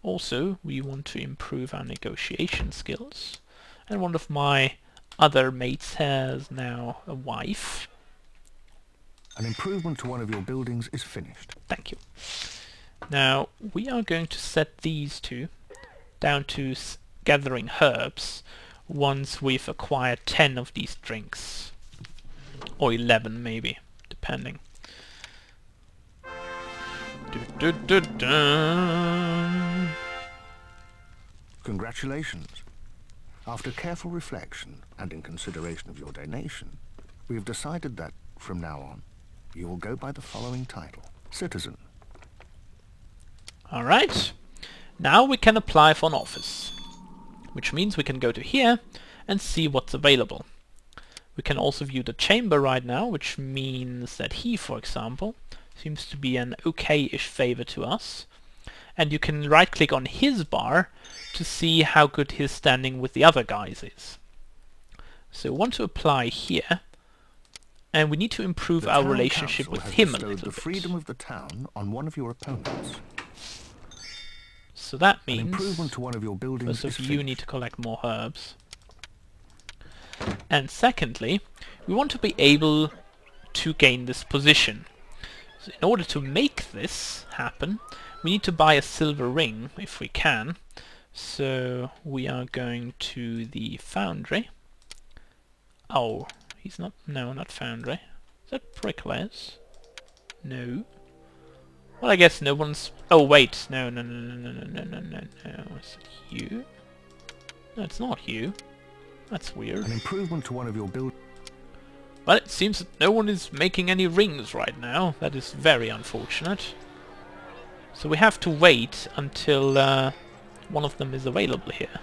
Also, we want to improve our negotiation skills. And one of my other mates has now a wife. An improvement to one of your buildings is finished. Thank you. Now, we are going to set these two down to gathering herbs once we've acquired 10 of these drinks. Or 11 maybe, depending. Congratulations. After careful reflection and in consideration of your donation, we have decided that, from now on, you will go by the following title: Citizen. Alright, now we can apply for an office, which means we can go to here and see what's available. We can also view the chamber right now, which means that he, for example, seems to be an okay-ish favor to us. And you can right-click on his bar to see how good his standing with the other guys is. So we want to apply here, and we need to improve our relationship with him a little bit. The freedom of the town on one of your opponents. So that An means improvement to one of your buildings first is of you need to collect more herbs. And secondly, we want to be able to gain this position. So in order to make this happen, we need to buy a silver ring, if we can. So we are going to the foundry. Oh, he's not... no, not foundry. Is that bricklayers? No. Well, I guess no one's... oh, wait. No. Is it you? No, it's not you. That's weird. an improvement to one of your buildings. Well, it seems that no one is making any rings right now. That is very unfortunate. So we have to wait until one of them is available here.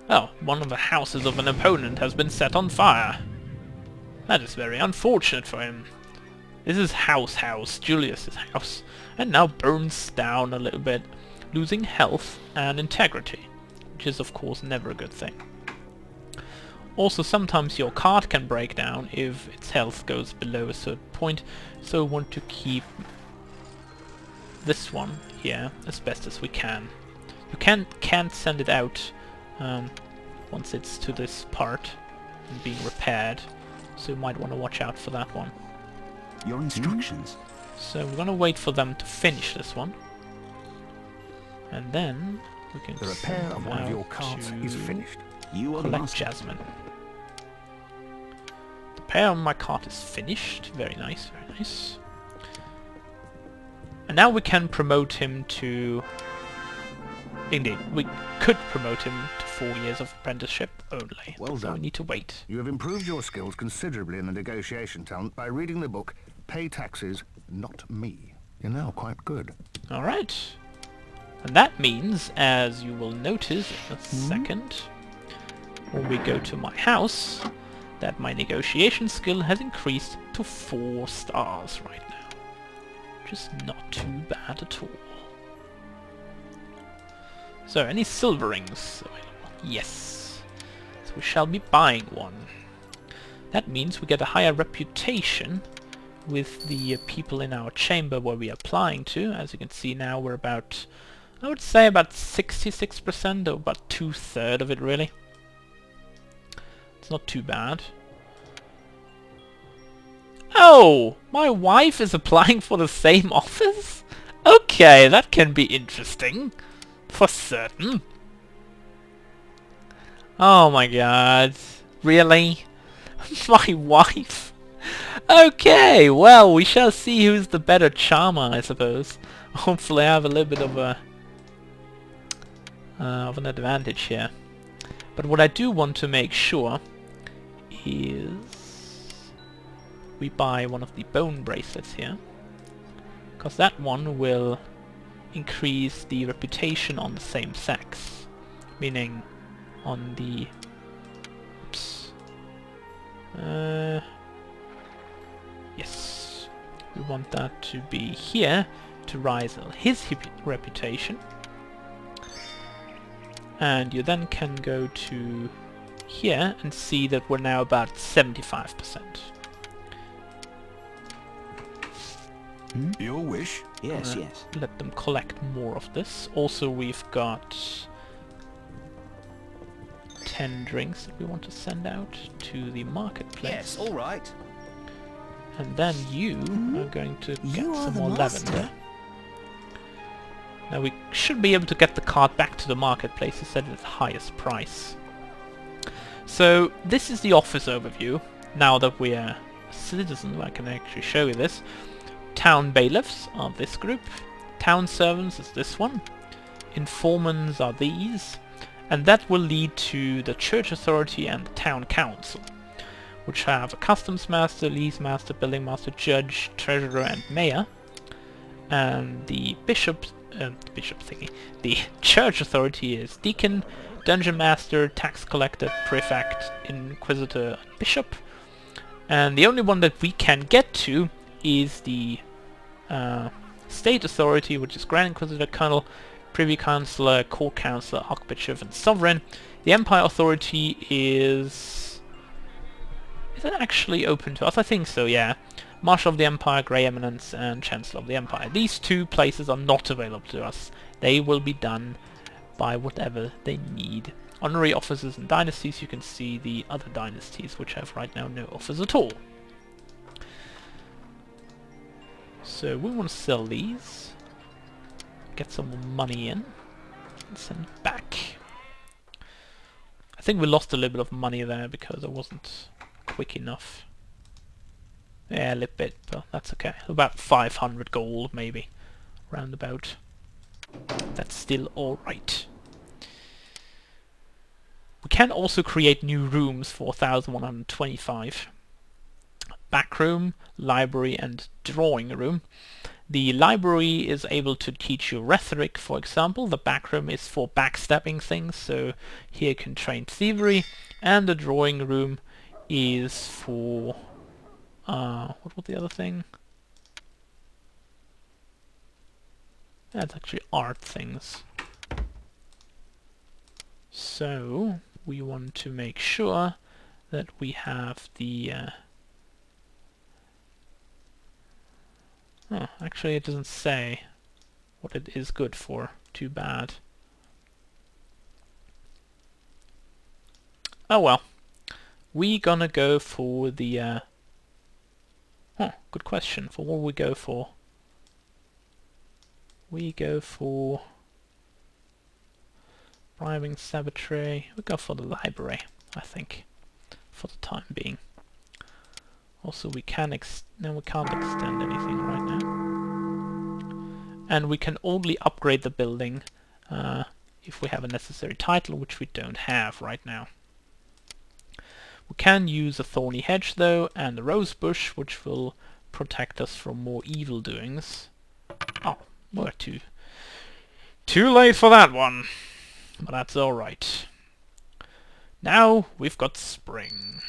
Oh, one of the houses of an opponent has been set on fire. That is very unfortunate for him. This is Julius's house, and now burns down a little bit, losing health and integrity, which is of course never a good thing. Also, sometimes your card can break down if its health goes below a certain point, so we want to keep this one here as best as we can. You can't send it out once it's to this part and being repaired, so you might want to watch out for that one. Your instructions. So we're gonna wait for them to finish this one, and then we can The repair send of them one of your out carts to is finished. You are the collect master. Jasmine. The repair on my cart is finished. Very nice, very nice. And now we can promote him to... indeed, we could promote him to 4 years of apprenticeship only. Well so done. we need to wait. You have improved your skills considerably in the negotiation talent by reading the book Pay Taxes, Not Me. You're now quite good. Alright. And that means, as you will notice in a second, when we go to my house, that my negotiation skill has increased to 4 stars right now. Which is not too bad at all. So, any silver rings available? Yes. So we shall be buying one. That means we get a higher reputation with the people in our chamber where we are applying to. As you can see now, we're about, I would say about 66%, or about 2/3 of it really. It's not too bad. Oh! My wife is applying for the same office? Okay, that can be interesting. For certain. Oh my god. Really? My wife? Okay, well, we shall see who's the better charmer, I suppose. Hopefully I have a little bit of a of an advantage here. But what I do want to make sure is we buy one of the bone bracelets here, because that one will increase the reputation on the same sex, meaning on the yes, we want that to be here to rise his reputation. And you then can go to here and see that we're now about 75%. Your wish? Yes, yes. Let them collect more of this. Also, we've got 10 drinks that we want to send out to the marketplace. Yes, all right. And then you are going to get You are some the more master. lavender. Now we should be able to get the cart back to the marketplace to set it at the highest price. So this is the office overview. Now that we are citizens, I can actually show you this. Town bailiffs are this group. Town servants is this one. Informants are these. And that will lead to the church authority and the town council, which have a customs master, lease master, building master, judge, treasurer and mayor. And the the church authority is deacon, dungeon master, tax collector, prefect, inquisitor, and bishop. And the only one that we can get to is the state authority, which is grand inquisitor, colonel, privy councillor, court councillor, archbishop, and sovereign. The empire authority is it actually open to us? I think so, yeah. Marshal of the Empire, Grey Eminence, and Chancellor of the Empire. These two places are not available to us. They will be done by whatever they need. Honorary officers and dynasties, you can see the other dynasties, which have right now no offers at all. So we want to sell these, get some more money in, and send it back. I think we lost a little bit of money there because I wasn't quick enough. Yeah, a little bit, but that's okay. About 500 gold, maybe. Roundabout. That's still alright. We can also create new rooms for 1,125. Back room, library, and drawing room. The library is able to teach you rhetoric, for example. The back room is for backstabbing things, so here you can train thievery. And the drawing room is for... what was the other thing? That's actually art things. So we want to make sure that we have the oh, actually it doesn't say what it is good for. Too bad. Oh well. We gonna go for the good question. For what we go for? We go for bribing, sabotage. We go for the library, I think, for the time being. Also, we can no, we can't extend anything right now, and we can only upgrade the building if we have a necessary title, which we don't have right now. We can use a thorny hedge though, and a rose bush, which will protect us from more evil doings. Oh, we're too late for that one, but that's alright. Now we've got spring.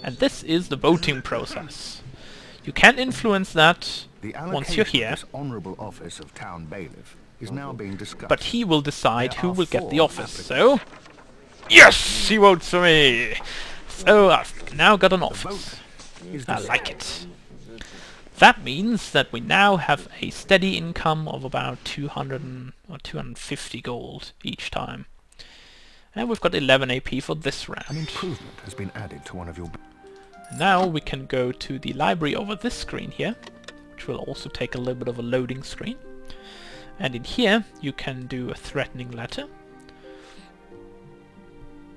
And this is the voting process. You can influence that The once you're allocation here, of this honourable office of town bailiff is now being discussed. but he will decide There who are will get the 4 office. applicants. So, yes, he votes for me. So I've now got an The office. vote is I decided. like it. That means that we now have a steady income of about 200 or 250 gold each time. And we've got 11 AP for this An round. improvement has been added to one of your... Now we can go to the library over this screen here, which will also take a little bit of a loading screen. And in here you can do a threatening letter,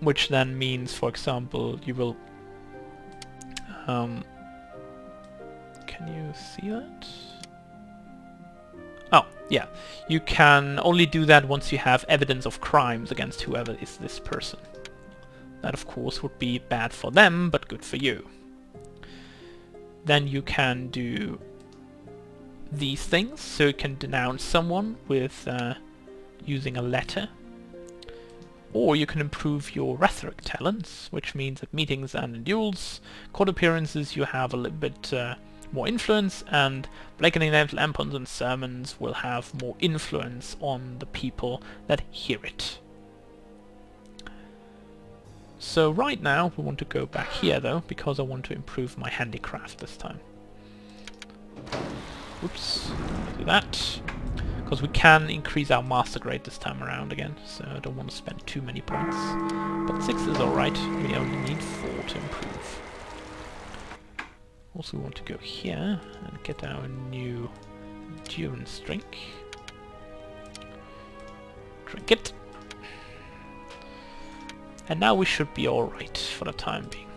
which then means, for example, you will... can you see that? Oh, yeah. You can only do that once you have evidence of crimes against whoever is this person. That, of course, would be bad for them, but good for you. Then you can do these things, so you can denounce someone with using a letter. Or you can improve your rhetoric talents, which means at meetings and in duels, court appearances, you have a little bit more influence, and blanketing names, lampons and sermons will have more influence on the people that hear it. So right now we want to go back here though, because I want to improve my handicraft this time. Oops, do that. Because we can increase our master grade this time around again, so I don't want to spend too many points. But 6 is alright, we only need 4 to improve. Also we want to go here and get our new endurance drink. Drink it. And now we should be alright for the time being.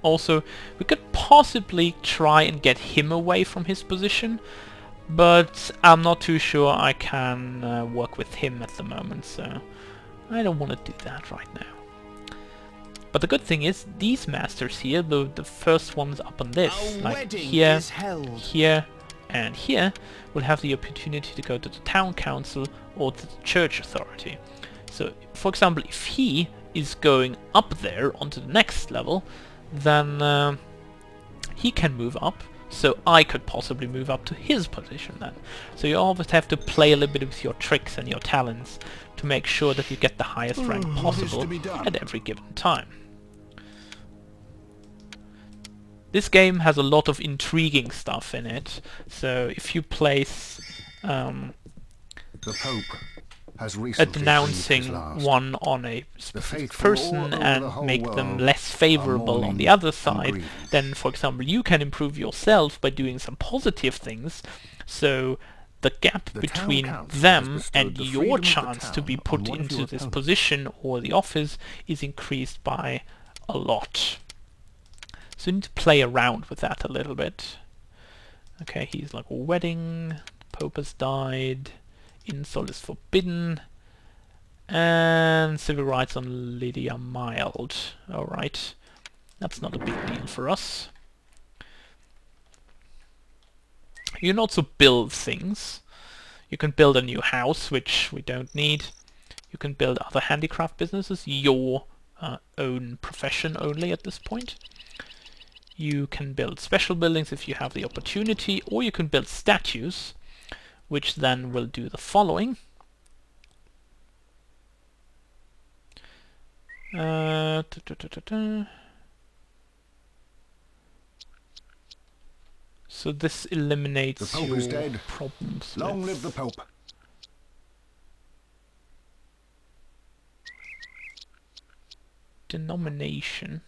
Also, we could possibly try and get him away from his position, but I'm not too sure I can work with him at the moment, so I don't want to do that right now. But the good thing is, these masters here, the first ones up on this, A like wedding here, is held. here, and here, will have the opportunity to go to the town council or to the church authority. So, for example, if he is going up there onto the next level, then he can move up, so I could possibly move up to his position then. So you always have to play a little bit with your tricks and your talents to make sure that you get the highest rank What is possible to be done? at every given time. This game has a lot of intriguing stuff in it, so if you place The Pope has a recently breathed his denouncing last. one on a specific faithful all person over the and whole make them world less favorable on mourning the other and side, grieving. then for example you can improve yourself by doing some positive things, so the gap The town between council has them bestowed and the your freedom of the chance to be town put on one of into your this opponents. position or the office is increased by a lot. So you need to play around with that a little bit. Okay, he's like a wedding, Pope has died, insult is forbidden, and civil rights on Lydia mild. Alright, that's not a big deal for us. You can also build things. You can build a new house, which we don't need. You can build other handicraft businesses, your own profession only at this point. You can build special buildings if you have the opportunity, or you can build statues, which then will do the following. So this eliminates The Pope your is dead. problems Long with live the Pope. denomination.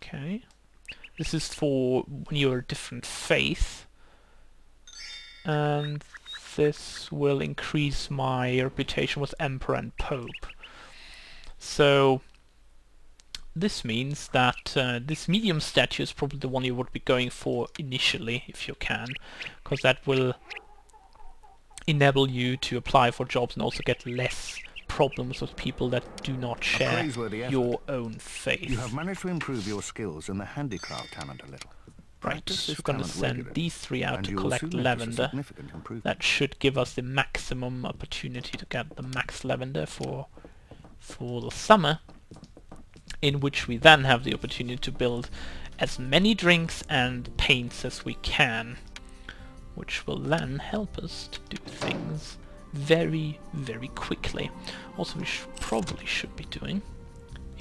Okay. This is for when you're a different faith. And this will increase my reputation with Emperor and Pope. So this means that this medium statue is probably the one you would be going for initially, if you can, because that will enable you to apply for jobs and also get less problems with people that do not share praiseworthy effort. your own faith. You have managed to improve your skills in the handicraft talent a little. Right, Practice this we're going to talent send regularly, these 3 out and to you will collect soon notice a lavender. significant improvement. That should give us the maximum opportunity to get the max lavender for the summer. in which we then have the opportunity to build as many drinks and paints as we can, which will then help us to do things very, very quickly. Also, we probably should be doing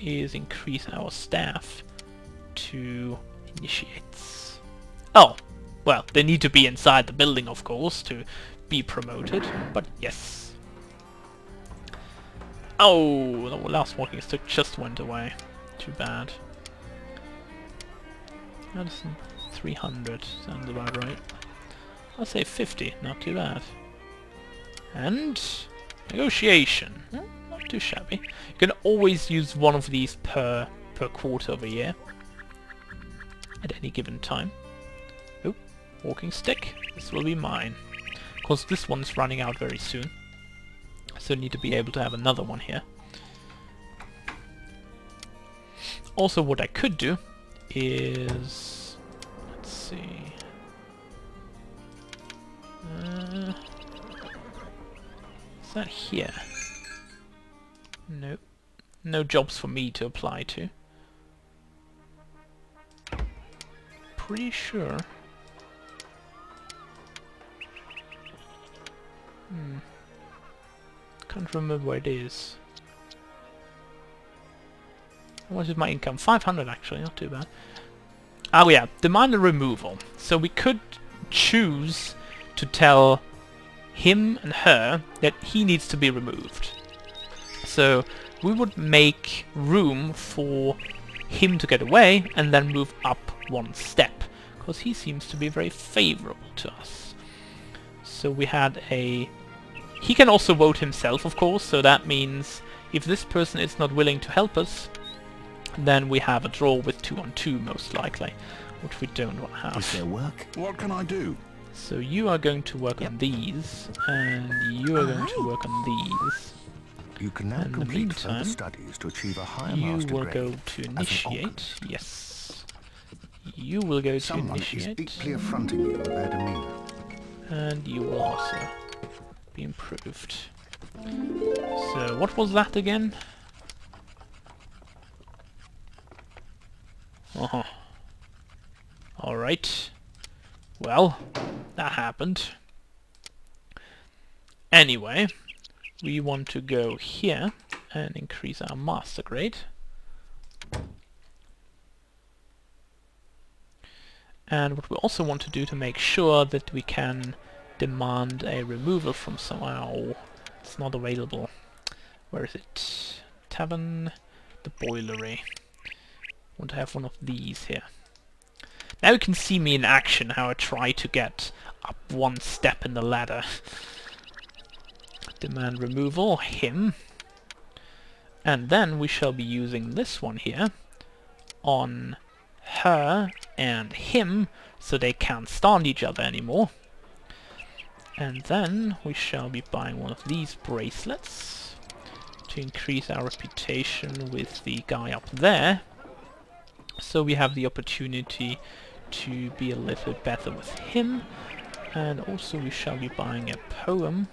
is increase our staff to initiates. Oh, well, they need to be inside the building, of course, to be promoted, but yes. Oh, the last walking stick just went away. Too bad. That's 300, sounds about right. I'll say 50, not too bad. And negotiation. Not too shabby. You can always use one of these per quarter of a year at any given time. Oh, walking stick. This will be mine. Of course, this one's running out very soon, so need to be able to have another one here. Also, what I could do is, let's see. Is that here? Nope. No jobs for me to apply to. Pretty sure. Can't remember where it is. What is my income? 500 actually, not too bad. Oh yeah, demand a removal. So we could choose to tell him and her that he needs to be removed. So we would make room for him to get away and then move up one step, because he seems to be very favorable to us. So we had a... He can also vote himself, of course, so that means if this person is not willing to help us, then we have a draw with 2-on-2 most likely, which we don't want to have. Is there work? What can I do? So you are going to work on these, and you are going to work on these. You can now In the complete further meantime, studies to achieve a higher you master will grade go to as an initiate. Alchemist. Yes. You will go to Someone is initiate. deeply affronting you with their demeanor. And you will also be improved. So what was that again? Uh-huh. Alright. Well, that happened. Anyway, we want to go here and increase our master grade. And what we also want to do to make sure that we can demand a removal from somewhere. Oh, it's not available. Where is it? Tavern, the boilery. Want to have one of these here. Now you can see me in action, how I try to get up one step in the ladder. Demand removal, him. And then we shall be using this one here on her and him, so they can't stand each other anymore. And then we shall be buying one of these bracelets to increase our reputation with the guy up there. So we have the opportunity to be a little better with him. And also we shall be buying a poem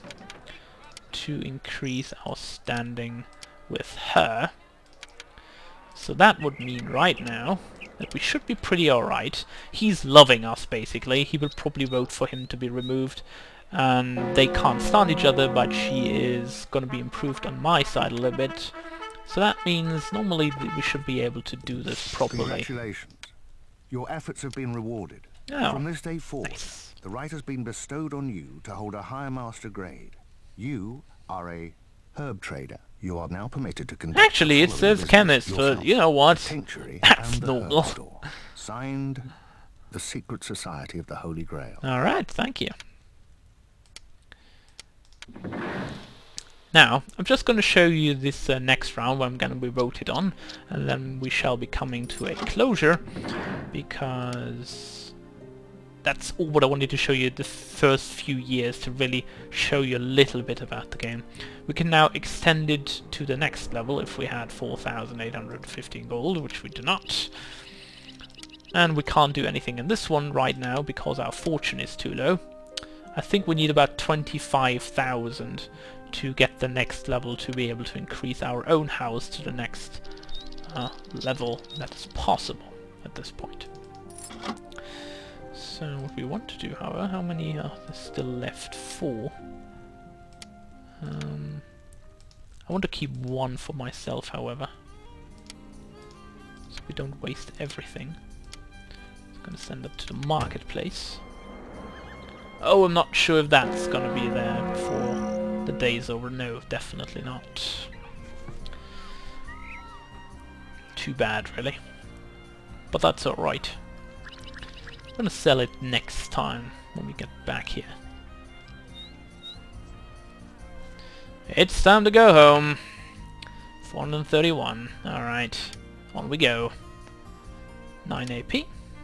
to increase our standing with her. So that would mean right now that we should be pretty alright. He's loving us basically. He will probably vote for him to be removed. And they can't stand each other, but she is going to be improved on my side a little bit. So that means normally we should be able to do this properly. Congratulations. Your efforts have been rewarded. Oh, From this day forward, nice. the right has been bestowed on you to hold a higher master grade. You are a herb trader. You are now permitted to conduct... Actually, it says chemist, but you know what? Tinctuary That's and the normal. herb store. Signed, the Secret Society of the Holy Grail. Alright, thank you. Now, I'm just going to show you this next round where I'm going to be voted on, and then we shall be coming to a closure, because that's all what I wanted to show you the first few years, to really show you a little bit about the game. We can now extend it to the next level if we had 4,815 gold, which we do not. And we can't do anything in this one right now because our fortune is too low. I think we need about 25,000 to get the next level to be able to increase our own house to the next level that is possible at this point. So what we want to do, however, how many are there still left? 4. I want to keep 1 for myself, however, so we don't waste everything. I'm going to send it to the marketplace. Oh, I'm not sure if that's going to be there before the day's over. No, definitely not. Too bad, really. But that's alright. I'm going to sell it next time when we get back here. It's time to go home. 431. Alright. On we go. 9 AP.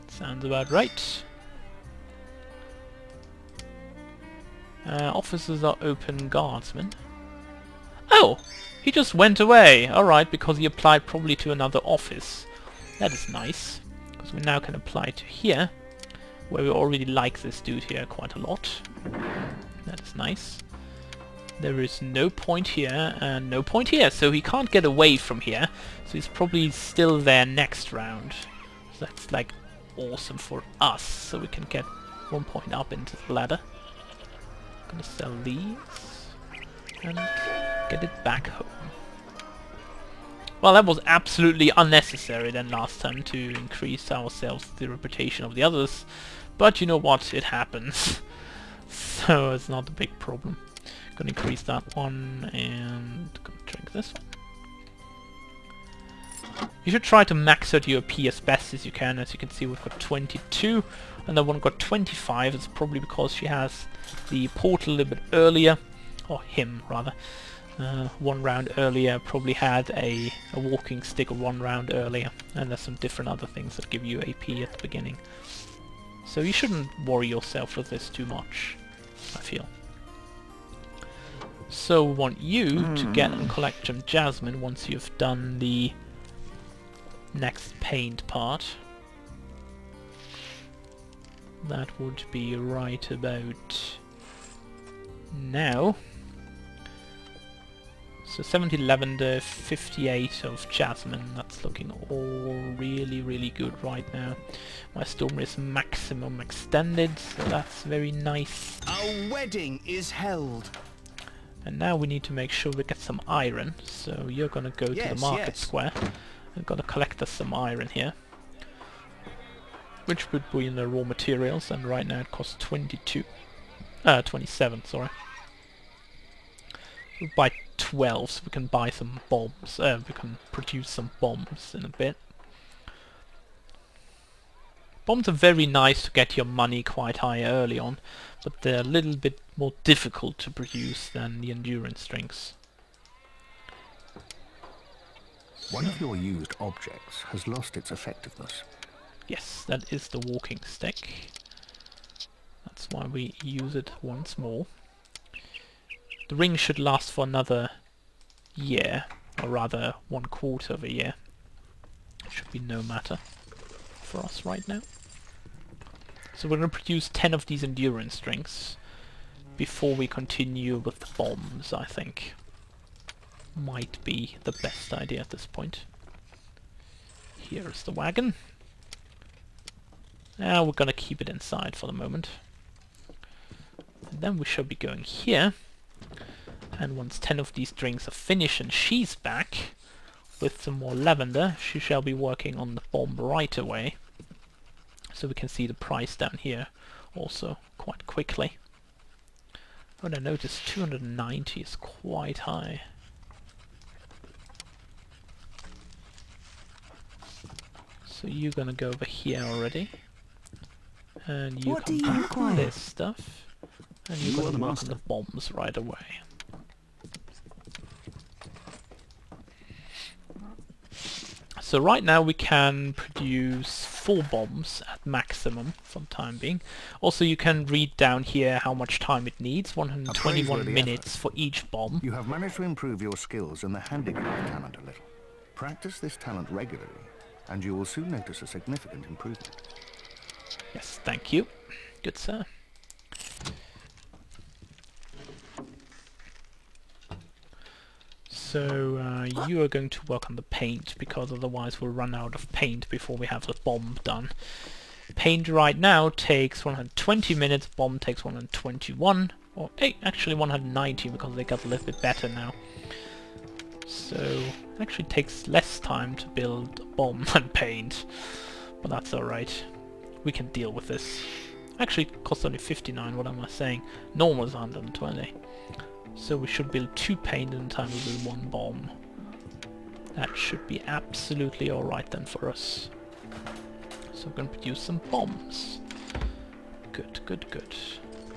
Sounds about right. Offices are open, guardsmen. Oh! He just went away! Alright, because he applied probably to another office. That is nice. Because we now can apply to here, where we already like this dude here quite a lot. That is nice. There is no point here, and no point here, so he can't get away from here. So he's probably still there next round. So that's like awesome for us, so we can get 1 point up into the ladder. Gonna sell these and get it back home. Well, that was absolutely unnecessary then last time to increase ourselves the reputation of the others, but you know what, it happens. So it's not a big problem. Gonna increase that one and gonna drink this one. You should try to max out your P as best as you can. As you can see, we've got 22 and that one got 25. It's probably because she has the portal a little bit earlier, or him rather. 1 round earlier, probably had a walking stick 1 round earlier, and there's some different other things that give you AP at the beginning. So you shouldn't worry yourself with this too much, I feel. So we want you to get and collect some jasmine once you've done the next paint part. That would be right about now. So 70 lavender, 58 of jasmine. That's looking all really good right now. My storm is maximum extended, so that's very nice. A wedding is held. And now we need to make sure we get some iron. So you're gonna go to the market square. I've got to collect us some iron here, which would be in the raw materials, and right now it costs 27, sorry. We'll buy 12 so we can buy some bombs, we can produce some bombs in a bit. Bombs are very nice to get your money quite high early on, but they're a little bit more difficult to produce than the endurance drinks. One of your used objects has lost its effectiveness. Yes, that is the walking stick. That's why we use it once more. The ring should last for another year, or rather 1/4 of a year. It should be no matter for us right now. So we're going to produce 10 of these endurance drinks before we continue with the bombs, I think. Might be the best idea at this point. Here's the wagon. Now we're gonna keep it inside for the moment. And then we should be going here. And once 10 of these drinks are finished and she's back with some more lavender, she shall be working on the bomb right away. So we can see the price down here also quite quickly. Oh, I noticed 290 is quite high. So you're gonna go over here already, and you can buy this stuff, and you're gonna work on the bombs right away. So right now we can produce 4 bombs at maximum for the time being. Also you can read down here how much time it needs, 121 minutes for each bomb. You have managed to improve your skills in the handicraft talent a little. Practice this talent regularly, and you will soon notice a significant improvement. Yes, thank you. Good sir. So So you are going to work on the paint, because otherwise we'll run out of paint before we have the bomb done. Paint right now takes 120 minutes, bomb takes 121, or actually 190 because they got a little bit better now. So it actually takes less time to build a bomb than paint, but that's alright. We can deal with this. Actually it costs only 59, what am I saying? Normal is 120. So we should build 2 paint in time to build 1 bomb. That should be absolutely alright then for us. So we're going to produce some bombs. Good, good, good.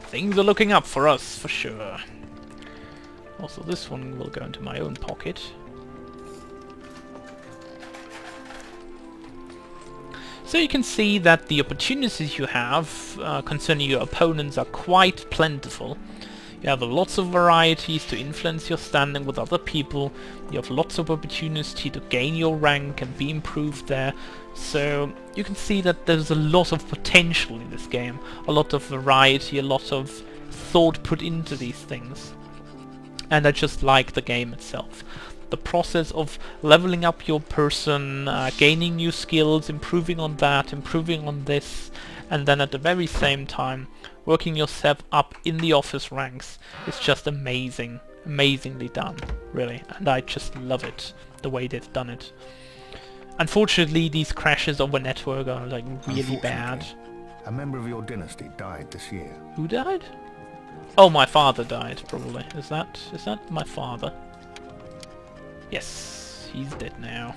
Things are looking up for us, for sure. Also this one will go into my own pocket. So you can see that the opportunities you have concerning your opponents are quite plentiful. You have lots of varieties to influence your standing with other people. You have lots of opportunity to gain your rank and be improved there. So you can see that there's a lot of potential in this game. A lot of variety, a lot of thought put into these things. And I just like the game itself. The process of leveling up your person, gaining new skills, improving on that, improving on this, and then at the very same time working yourself up in the office ranks is just amazing. Amazingly done, really. And I just love it, the way they've done it. Unfortunately, these crashes over network are like really bad. A member of your dynasty died this year. Who died? Oh, my father died, probably. Is that my father? Yes, he's dead now.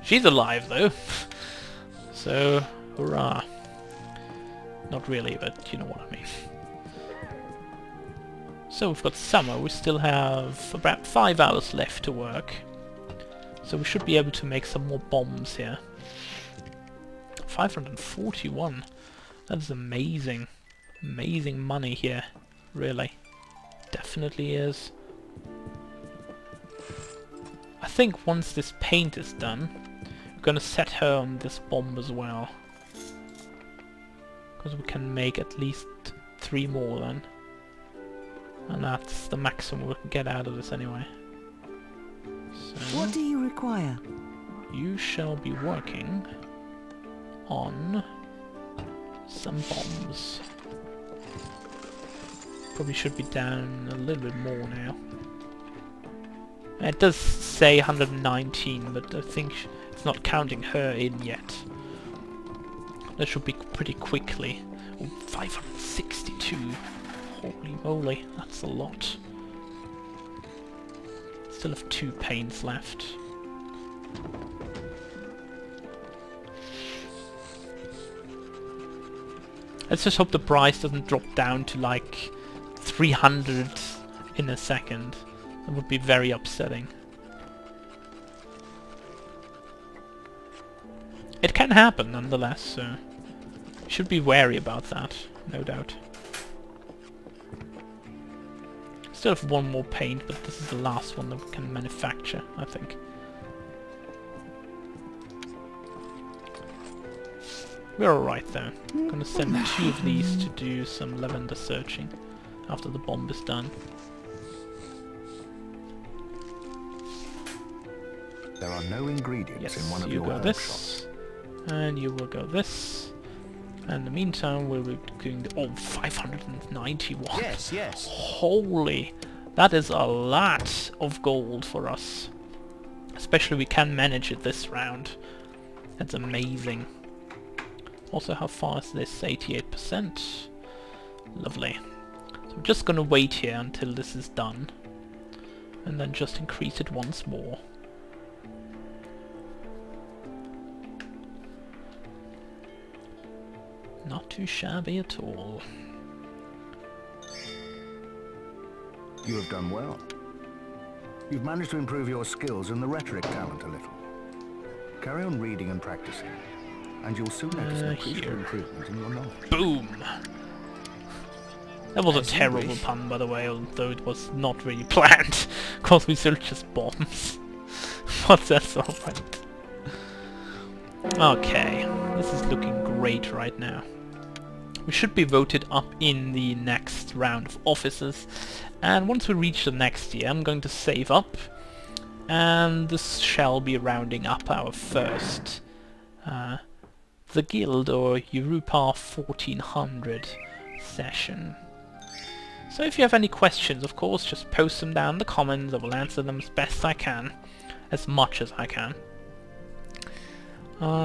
She's alive though. So, hurrah. Not really, but you know what I mean. So we've got summer, we still have about 5 hours left to work. So we should be able to make some more bombs here. 541. That is amazing. Amazing money here, really. Definitely is. I think once this paint is done, we're gonna set her on this bomb as well. Because we can make at least 3 more then. And that's the maximum we can get out of this anyway. So What do you require? you shall be working on some bombs. Probably should be down a little bit more now. It does say 119, but I think it's not counting her in yet. That should be pretty quickly. Oh, 562. Holy moly, that's a lot. Still have 2 paints left. Let's just hope the price doesn't drop down to like 300 in a second. That would be very upsetting. It can happen nonetheless, so you should be wary about that, no doubt. Still have 1 more paint, but this is the last one that we can manufacture, I think. We're alright though. I'm gonna send 2 of these to do some lavender searching after the bomb is done. There are no ingredients in one of you your go herb this, and you will go this. And in the meantime, we'll be doing the... Oh, 591! Yes, yes. Holy! That is a lot of gold for us. Especially we can manage it this round. That's amazing. Also, how far is this? 88%. Lovely. So I'm just gonna wait here until this is done. And then just increase it once more. Not too shabby at all. You have done well. You've managed to improve your skills and the rhetoric talent a little. Carry on reading and practicing, and you'll soon notice an appreciable improvement in your knowledge. Boom! That was a terrible pun, by the way, although it was not really planned, because we still just bombs. But that's alright. Okay, this is looking great right now. we should be voted up in the next round of offices. And once we reach the next year, I'm going to save up, and this shall be rounding up our first the Guild or Europa 1400 session. So if you have any questions, of course, just post them down in the comments. I will answer them as best I can, as much as I can.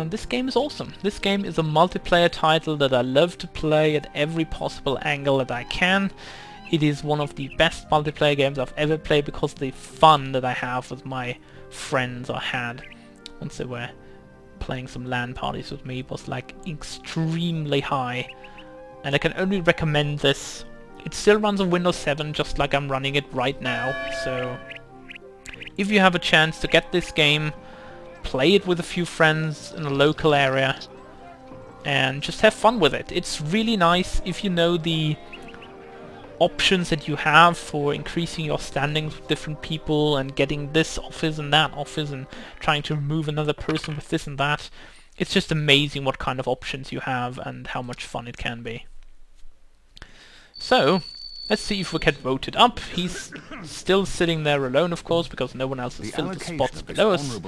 This game is awesome. This game is a multiplayer title that I love to play at every possible angle that I can. It is one of the best multiplayer games I've ever played because of the fun that I have with my friends I had once they were playing some LAN parties with me was like extremely high, and I can only recommend this. It still runs on Windows 7 just like I'm running it right now, so if you have a chance to get this game, play it with a few friends in a local area and just have fun with it. It's really nice if you know the options that you have for increasing your standings with different people and getting this office and that office and trying to remove another person with this and that. It's just amazing what kind of options you have and how much fun it can be. So, let's see if we get voted up. He's still sitting there alone, of course, because no one else has filled the spots below us.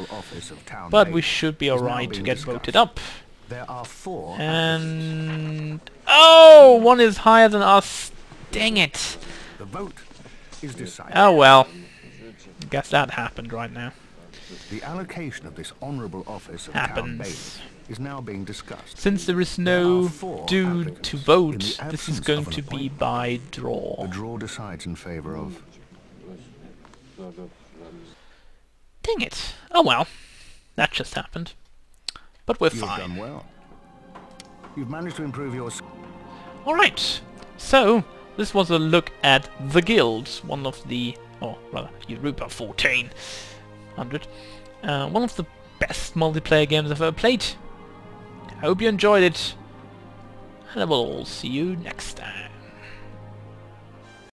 But we should be alright to get voted up. There are 4 And... oh! One is higher than us! Dang it! The vote is decided. Oh well. I guess that happened right now. The allocation of this honourable office of town bailiff is now being discussed. Since there is no dude to vote, this is going to be by draw. The draw decides in favour of... Dang it. Oh well. That just happened. But we're You've fine. done well. You've managed to improve your... Alright. So, this was a look at the Guild, one of the... or rather, Europa 1400. One of the best multiplayer games I've ever played. I hope you enjoyed it. And I will all see you next time.